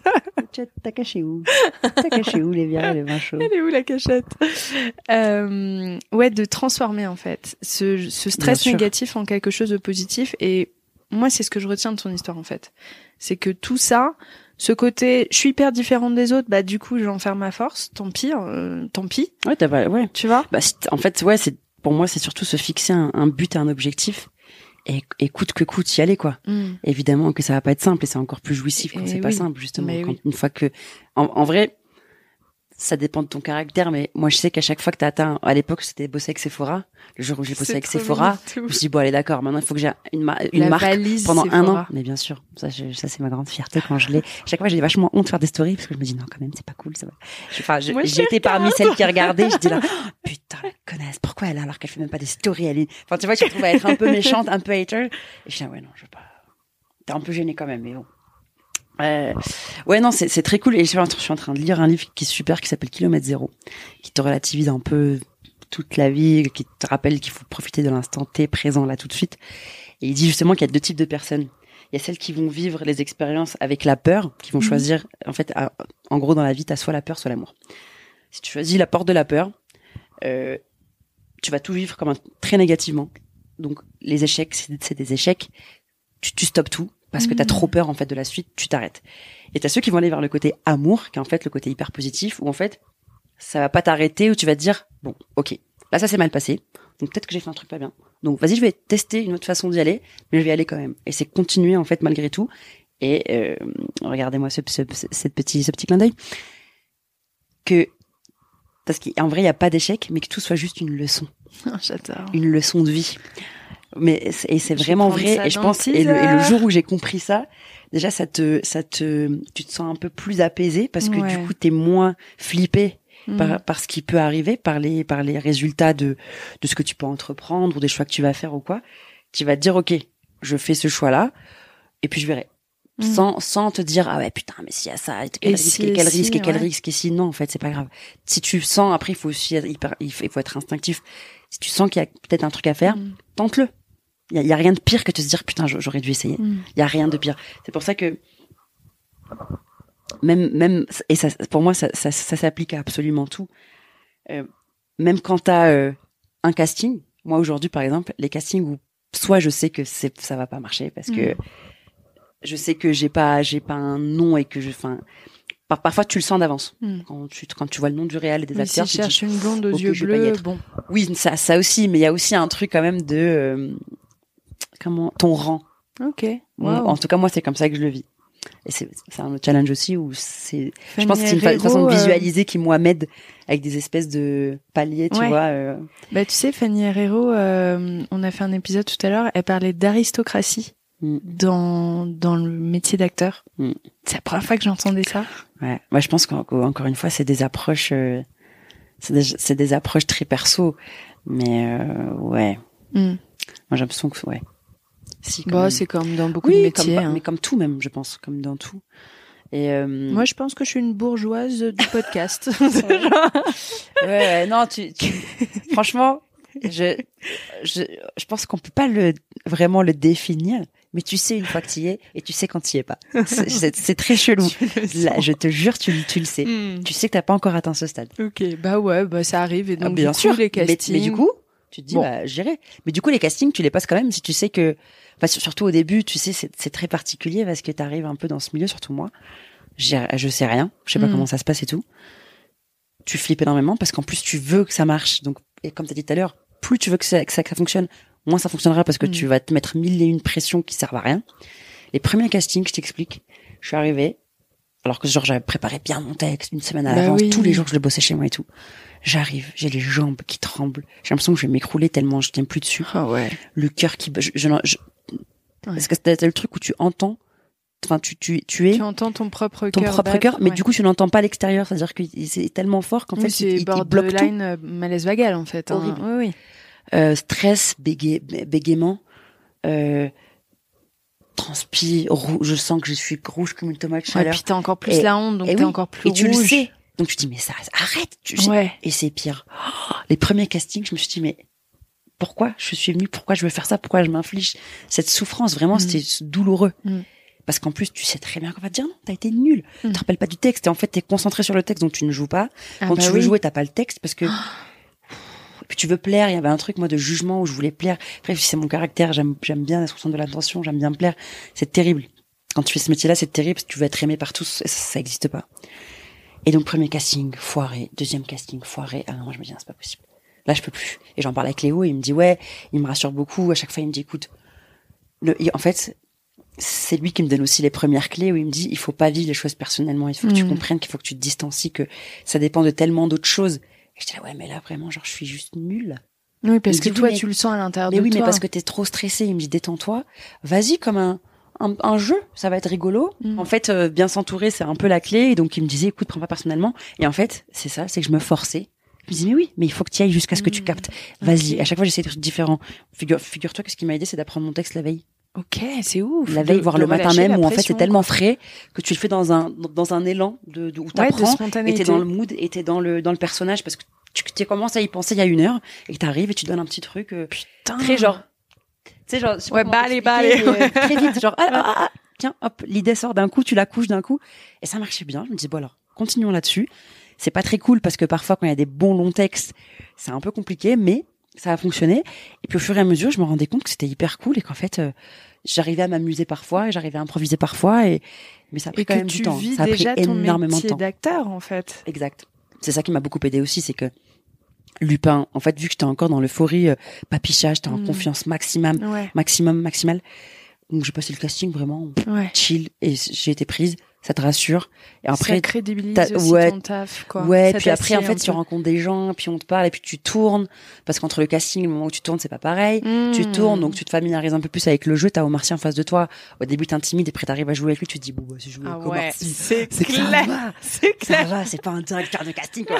T'as caché où? T'as caché où les bières et les vins chauds? Elle est où la cachette? Ouais, de transformer en fait ce stress négatif en quelque chose de positif. Et moi, c'est ce que je retiens de ton histoire en fait. C'est que tout ça, ce côté, je suis hyper différente des autres, bah du coup, j'en faire ma force. Tant pis, tant pis. Ouais, ouais. Tu vois? Bah, en fait, ouais, pour moi, c'est surtout se fixer un but et un objectif. Et coûte que coûte y aller, quoi. Évidemment que ça va pas être simple et c'est encore plus jouissif quand c'est pas simple, justement. Une fois que, en vrai, ça dépend de ton caractère, mais moi, je sais qu'à chaque fois que t'as atteint, à l'époque, c'était bosser avec Sephora. Le jour où j'ai bossé avec Sephora, je me suis dit, bon, allez, d'accord, maintenant, il faut que j'ai une marque pendant Sephora. 1 an. Mais bien sûr, ça, c'est ma grande fierté quand je l'ai. Chaque fois, j'ai vachement honte de faire des stories parce que je me dis, non, quand même, c'est pas cool, ça va. J'ai été parmi celles qui regardaient, je dis là, oh, putain, la connasse, pourquoi elle a, alors qu'elle fait même pas des stories, elle est, enfin, tu vois, je me trouve à être un peu méchante, un peu hater. Et je dis, ouais, non, je veux pas. T'es un peu gênée quand même, mais bon. Ouais, non, c'est très cool. Et je suis en train de lire un livre qui est super, qui s'appelle Kilomètre Zéro, qui te relativise un peu toute la vie, qui te rappelle qu'il faut profiter de l'instant T présent là tout de suite. Et il dit justement qu'il y a 2 types de personnes. Il y a celles qui vont vivre les expériences avec la peur, qui vont choisir, en fait, en gros, dans la vie, t'as soit la peur, soit l'amour. Si tu choisis la porte de la peur, tu vas tout vivre comme très négativement. Donc, les échecs, c'est des échecs. Tu stoppes tout. Parce que t'as trop peur, en fait, de la suite, tu t'arrêtes. Et t'as ceux qui vont aller vers le côté amour, qui est en fait le côté hyper positif, où en fait, ça va pas t'arrêter, où tu vas te dire, bon, ok, là ça s'est mal passé, donc peut-être que j'ai fait un truc pas bien. Donc vas-y, je vais tester une autre façon d'y aller, mais je vais y aller quand même. Et c'est continuer, en fait, malgré tout. Et regardez-moi ce petit clin d'œil. Parce qu'en vrai, il y a pas d'échec, mais que tout soit juste une leçon. Oh, j'adore. Une leçon de vie. Mais c'est vraiment vrai, et je pense et le jour où j'ai compris ça, déjà tu te sens un peu plus apaisé parce que du coup t'es moins flippé par ce qui peut arriver, par les résultats de ce que tu peux entreprendre ou des choix que tu vas faire ou quoi. Tu vas te dire ok, je fais ce choix là et puis je verrai. Sans te dire ah ouais putain mais s'il y a ça quel risque et si non en fait c'est pas grave. Si tu sens après il faut aussi il faut être instinctif. Si tu sens qu'il y a peut-être un truc à faire, tente-le. Il y a rien de pire que de se dire putain j'aurais dû essayer. Il y a rien de pire. C'est pour ça que même et ça pour moi ça s'applique à absolument tout. Même quand t'as un casting, moi aujourd'hui par exemple, les castings où soit je sais que ça va pas marcher parce que je sais que j'ai pas un nom et que parfois tu le sens d'avance. Quand tu vois le nom du réel et des acteurs, si tu cherches une blonde aux yeux bleus, bon. Oui, ça aussi, mais il y a aussi un truc quand même de ton rang. OK. Wow. En tout cas, moi c'est comme ça que je le vis. Et c'est un autre challenge aussi où je pense que c'est une façon de visualiser qui moi m'aide avec des espèces de paliers, tu vois. Bah tu sais Fanny Herrero, on a fait un épisode tout à l'heure, elle parlait d'aristocratie. Dans le métier d'acteur. C'est la première fois que j'entendais ça. Ouais. Moi, je pense qu'encore une fois, c'est des approches, c'est des approches très perso. Mais, ouais. Moi, j'ai l'impression que, ouais. Si, c'est comme dans beaucoup de métiers. Mais comme tout même, je pense. Comme dans tout. Et, moi, je pense que je suis une bourgeoise du podcast. ouais, non, franchement, je pense qu'on peut pas vraiment le définir. Mais tu sais une fois que tu y es et tu sais quand tu y es pas. C'est très chelou. Là, je te jure, tu le sais. Tu sais que t'as pas encore atteint ce stade. Ok, ça arrive et donc bien sûr. Les castings. Mais du coup, tu te dis j'irai. Mais du coup les castings, tu les passes quand même si tu sais que, surtout au début, tu sais c'est très particulier parce que t'arrives un peu dans ce milieu, surtout moi. Je sais rien, je sais pas comment ça se passe et tout. Tu flippes énormément parce qu'en plus tu veux que ça marche. Donc et comme t'as dit tout à l'heure, plus tu veux que ça fonctionne, moins ça fonctionnera parce que tu vas te mettre 1001 pressions qui servent à rien. Les premiers castings, je t'explique, je suis arrivée, alors que j'avais préparé bien mon texte une semaine à l'avance, tous les jours je le bossais chez moi et tout. J'arrive, j'ai les jambes qui tremblent, j'ai l'impression que je vais m'écrouler tellement je tiens plus dessus. Le cœur qui parce que c'est le truc où tu entends, enfin tu entends ton propre cœur, mais du coup tu n'entends pas l'extérieur, c'est-à-dire que c'est tellement fort qu'en fait il bloque tout. Malaise vagal en fait. Horrible. Oui. Stress, bégaiement, transpi, je sens que je suis rouge comme une tomate chaleur. Et puis t'as encore plus la honte, donc t'es encore plus rouge. Et tu le sais. Donc tu dis, mais ça, arrête. Ouais. Et c'est pire. Les premiers castings, je me suis dit, mais pourquoi je suis venue, pourquoi je veux faire ça, pourquoi je m'inflige cette souffrance, vraiment, c'était douloureux. Parce qu'en plus, tu sais très bien qu'on va te dire non, t'as été nul. Tu te rappelles pas du texte et en fait, t'es concentré sur le texte, donc tu ne joues pas. Quand tu veux jouer, t'as pas le texte parce que puis tu veux plaire. Il y avait un truc, moi, de jugement où je voulais plaire. Bref, c'est mon caractère, j'aime bien la source de l'attention, j'aime bien plaire. C'est terrible. Quand tu fais ce métier-là, c'est terrible parce que tu veux être aimé par tous et ça existe pas. Et donc, premier casting, foiré. Deuxième casting, foiré. Ah non, moi, je me dis, non, c'est pas possible. Là, je peux plus. Et j'en parle avec Léo et il me dit, ouais, il me rassure beaucoup. À chaque fois, il me dit, écoute, en fait, c'est lui qui me donne aussi les premières clés où il me dit, il faut pas vivre les choses personnellement. Il faut que tu comprennes qu'il faut que tu te distancies, que ça dépend de tellement d'autres choses. Et je dis, ouais, mais là, vraiment, genre, je suis juste nulle. Oui, parce que toi, tu le sens à l'intérieur de toi. Mais oui, mais parce que t'es trop stressé. Il me dit, détends-toi. Vas-y, comme un jeu, ça va être rigolo. En fait, bien s'entourer, c'est un peu la clé. Et donc, il me disait, écoute, prends pas personnellement. Et en fait, c'est ça, c'est que je me forçais. Je me disais, mais oui, mais il faut que tu y ailles jusqu'à ce que tu captes. Vas-y. Okay. À chaque fois, j'essaie de trucs différents. Figure-toi que ce qui m'a aidé, c'est d'apprendre mon texte la veille. Ok, c'est ouf. La veille, voire le matin même, où en fait, c'est tellement frais que tu le fais dans un élan où t'apprends. Et t'es dans le mood, et t'es dans le personnage parce que tu commences à y penser il y a 1 heure et que t'arrives et tu donnes un petit truc, très genre, tu sais, genre, ouais, balai. Très vite, genre, tiens, hop, l'idée sort d'un coup, tu la couches d'un coup. Et ça marchait bien. Je me dis, bon alors, continuons là-dessus. C'est pas très cool parce que parfois, quand il y a des bons longs textes, c'est un peu compliqué, mais ça a fonctionné. Et puis, au fur et à mesure, je me rendais compte que c'était hyper cool et qu'en fait, j'arrivais à m'amuser parfois et j'arrivais à improviser parfois mais ça a pris quand même du temps. Ça a pris énormément de temps. D'acteur, en fait. Exact. C'est ça qui m'a beaucoup aidé aussi, c'est que Lupin, en fait, vu que j'étais encore dans l'euphorie, papichage, j'étais en confiance maximale. Donc, j'ai passé le casting vraiment chill et j'ai été prise. Ça te rassure. Et après, ça crédibilise aussi ton taf, quoi. Ouais, ça puis après, en fait, tu rencontres des gens, puis on te parle, et puis tu tournes. Parce qu'entre le casting et le moment où tu tournes, c'est pas pareil. Tu tournes, donc tu te familiarises un peu plus avec le jeu. T'as Omar Sy en face de toi. Au début, t'es timide, et après, t'arrives à jouer avec lui, tu te dis, bon, bah, si je joue avec Omar Sy, c'est clair. C'est clair. Ça va, c'est pas un directeur de casting, quoi.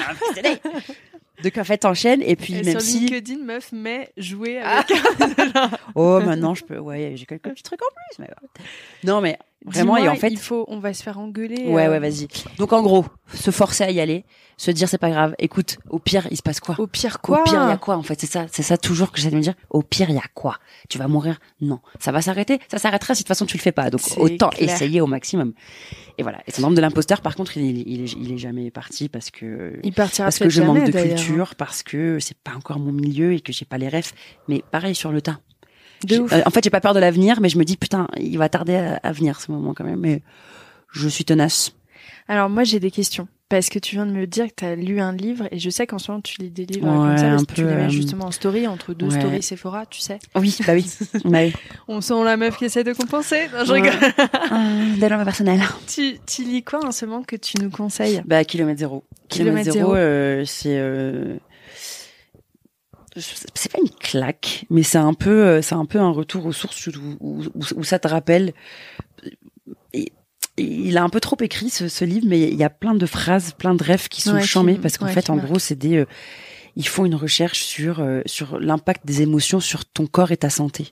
Donc, en fait, t'enchaînes, et puis, même sur LinkedIn, meuf, mais jouer avec oh, maintenant, je peux, j'ai quelques petits trucs en plus, mais non, mais vraiment, et en fait, on va se faire engueuler. Ouais, vas-y. Donc, en gros, se forcer à y aller, se dire, c'est pas grave. Écoute, au pire, il se passe quoi? Au pire, quoi? Au pire, il y a quoi, en fait? C'est ça toujours que j'essaie de me dire. Au pire, il y a quoi? Tu vas mourir? Non. Ça va s'arrêter? Ça s'arrêtera si de toute façon tu le fais pas. Donc, autant essayer au maximum. Et voilà. Et syndrome de l'imposteur, par contre, il est jamais parti parce que je manque de culture, parce que c'est pas encore mon milieu et que j'ai pas les refs. Mais pareil sur le tas. En fait, j'ai pas peur de l'avenir, mais je me dis, putain, il va tarder à venir ce moment quand même. Mais je suis tenace. Alors moi, j'ai des questions. Parce que tu viens de me dire que tu as lu un livre, et je sais qu'en ce moment, tu lis des livres comme ça, parce que tu les mets justement en story, entre deux stories Sephora, tu sais. Oui, bah oui. On sent la meuf qui essaie de compenser. Non, je rigole. Développement personnel. Tu lis quoi en ce moment que tu nous conseilles? Bah, Kilomètre Zéro. Kilomètre Zéro, c'est pas une claque, mais c'est un peu un retour aux sources où ça te rappelle. Il a un peu trop écrit ce livre, mais il y a plein de phrases, plein de rêves qui sont chambés parce qu'en fait, en gros, c'est ils font une recherche sur l'impact des émotions sur ton corps et ta santé.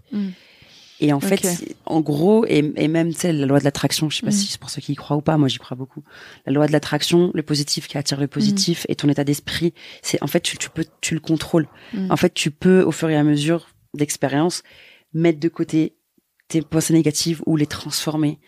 Et en fait, en gros, et même, tu sais, la loi de l'attraction, je sais pas si c'est pour ceux qui y croient ou pas, moi j'y crois beaucoup. La loi de l'attraction, le positif qui attire le positif et ton état d'esprit, c'est, en fait, tu le contrôles. En fait, tu peux, au fur et à mesure d'expérience, mettre de côté tes pensées négatives ou les transformer,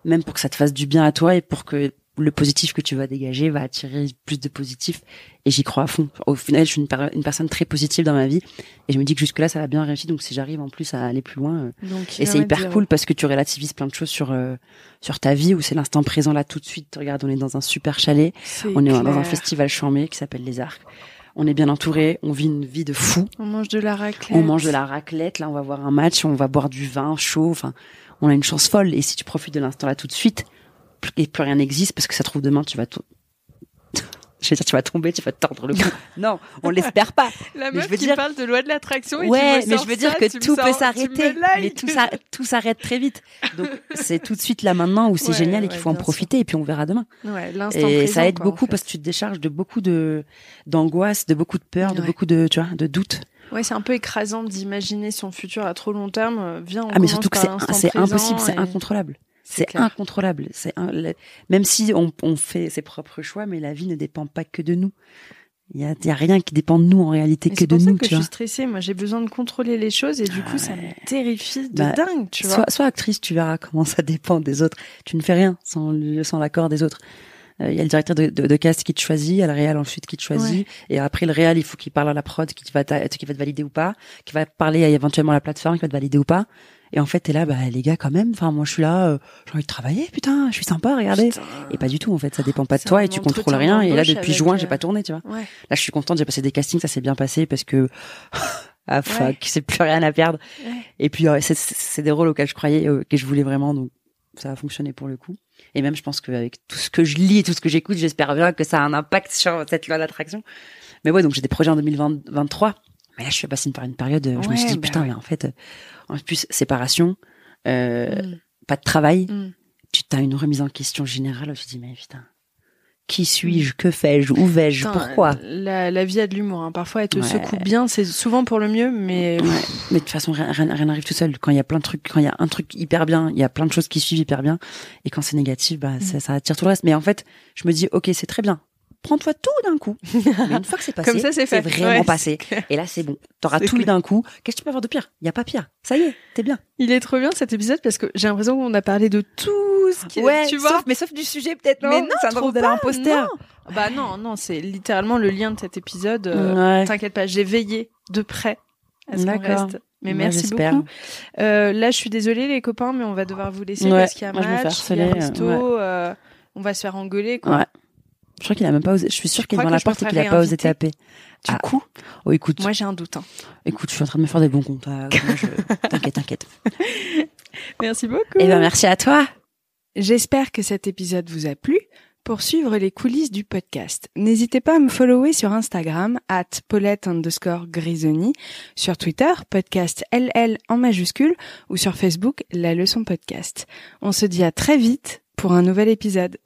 même pour que ça te fasse du bien à toi et pour que le positif que tu vas dégager va attirer plus de positif. Et j'y crois à fond. Au final, je suis une personne très positive dans ma vie. Et je me dis que jusque-là, ça va bien réussi. Donc, si j'arrive en plus à aller plus loin. Et c'est hyper cool parce que tu relativises plein de choses sur ta vie où c'est l'instant présent là tout de suite. Regarde, on est dans un super chalet. On est dans un festival chambé qui s'appelle Les Arcs. On est bien entouré. On vit une vie de fou. On mange de la raclette. Là, on va voir un match. On va boire du vin chaud. Enfin, on a une chance folle. Et si tu profites de l'instant là tout de suite, et plus rien n'existe parce que ça trouve demain tu vas je vais dire tu vas tomber, tu vas te tordre le cou. Non, on l'espère pas. La meuf qui parle de loi de l'attraction et mais je veux dire que tout peut s'arrêter, mais tout s'arrête très vite. Donc c'est tout de suite là maintenant où c'est génial et qu'il faut en profiter et puis on verra demain. L'instant et présent, ça aide beaucoup parce que tu te décharges de beaucoup d'angoisse, de beaucoup de peur, de beaucoup de doutes. Ouais, c'est un peu écraisant d'imaginer son futur à trop long terme. Viens, on mais surtout que c'est impossible, c'est incontrôlable. C'est incontrôlable. Même si on fait ses propres choix, mais la vie ne dépend pas que de nous. Il y a rien qui dépend de nous en réalité que de nous. C'est pour ça que je suis stressée. Moi, j'ai besoin de contrôler les choses et du coup, ça me terrifie de dingue, tu vois. Sois actrice, tu verras comment ça dépend des autres. Tu ne fais rien sans l'accord des autres. Il y a le directeur de cast qui te choisit, il y a le réal ensuite qui te choisit, et après le réal, il faut qu'il parle à la prod qui va te valider ou pas, qui va parler à éventuellement à la plateforme qui va te valider ou pas. Et en fait, t'es là, les gars, quand même. Enfin, moi, je suis là, j'ai envie de travailler, putain, je suis sympa, regardez. Putain. Et pas du tout, en fait, ça dépend pas de toi et tu contrôles rien. Et là, depuis juin, j'ai pas tourné, tu vois. Ouais. Là, je suis contente, j'ai passé des castings, ça s'est bien passé parce que c'est plus rien à perdre. Ouais. Et puis, c'est des rôles auxquels je croyais, que je voulais vraiment, donc ça a fonctionné pour le coup. Et même, je pense qu'avec tout ce que je lis et tout ce que j'écoute, j'espère bien que ça a un impact sur cette loi d'attraction. Mais ouais, donc j'ai des projets en 2023. Mais là, je suis passée par une période, je me suis dit, putain, mais en fait, en plus, séparation, pas de travail, tu as une remise en question générale, je me dis, mais putain, qui suis-je, que fais-je, où vais-je, pourquoi? La vie a de l'humour, hein. Parfois, elle te secoue bien, c'est souvent pour le mieux, mais... Mais de toute façon, rien n'arrive tout seul. Quand il y a plein de trucs, quand il y a un truc hyper bien, il y a plein de choses qui suivent hyper bien, et quand c'est négatif, ça attire tout le reste. Mais en fait, je me dis, ok, c'est très bien. Prends-toi tout d'un coup. Mais une fois que c'est passé, comme ça, c'est vraiment passé. Et là, c'est bon. T'auras tout eu d'un coup. Qu'est-ce que tu peux avoir de pire? Il y a pas pire. Ça y est, t'es bien. Il est trop bien cet épisode parce que j'ai l'impression qu'on a parlé de tout ce qui est, tu vois. Sauf du sujet peut-être, non? Mais non, c'est un drôle de l'imposteur. Non, c'est littéralement le lien de cet épisode. T'inquiète pas, j'ai veillé de près à ce qu'on reste. Mais merci beaucoup. Là, je suis désolée les copains, mais on va devoir vous laisser parce qu'il y a un match, il y a resto, on va se faire engueuler, quoi. Ouais. Je crois qu'il a même pas osé. Je suis sûre qu'il est devant la porte et qu'il a pas osé taper. Du coup, écoute. Moi, j'ai un doute. Écoute, je suis en train de me faire des bons contacts. T'inquiète. Merci beaucoup. Eh ben, merci à toi. J'espère que cet épisode vous a plu. Pour suivre les coulisses du podcast, n'hésitez pas à me follower sur Instagram @Paulette_Grisoni, sur Twitter podcast LL en majuscule ou sur Facebook La Leçon Podcast. On se dit à très vite pour un nouvel épisode.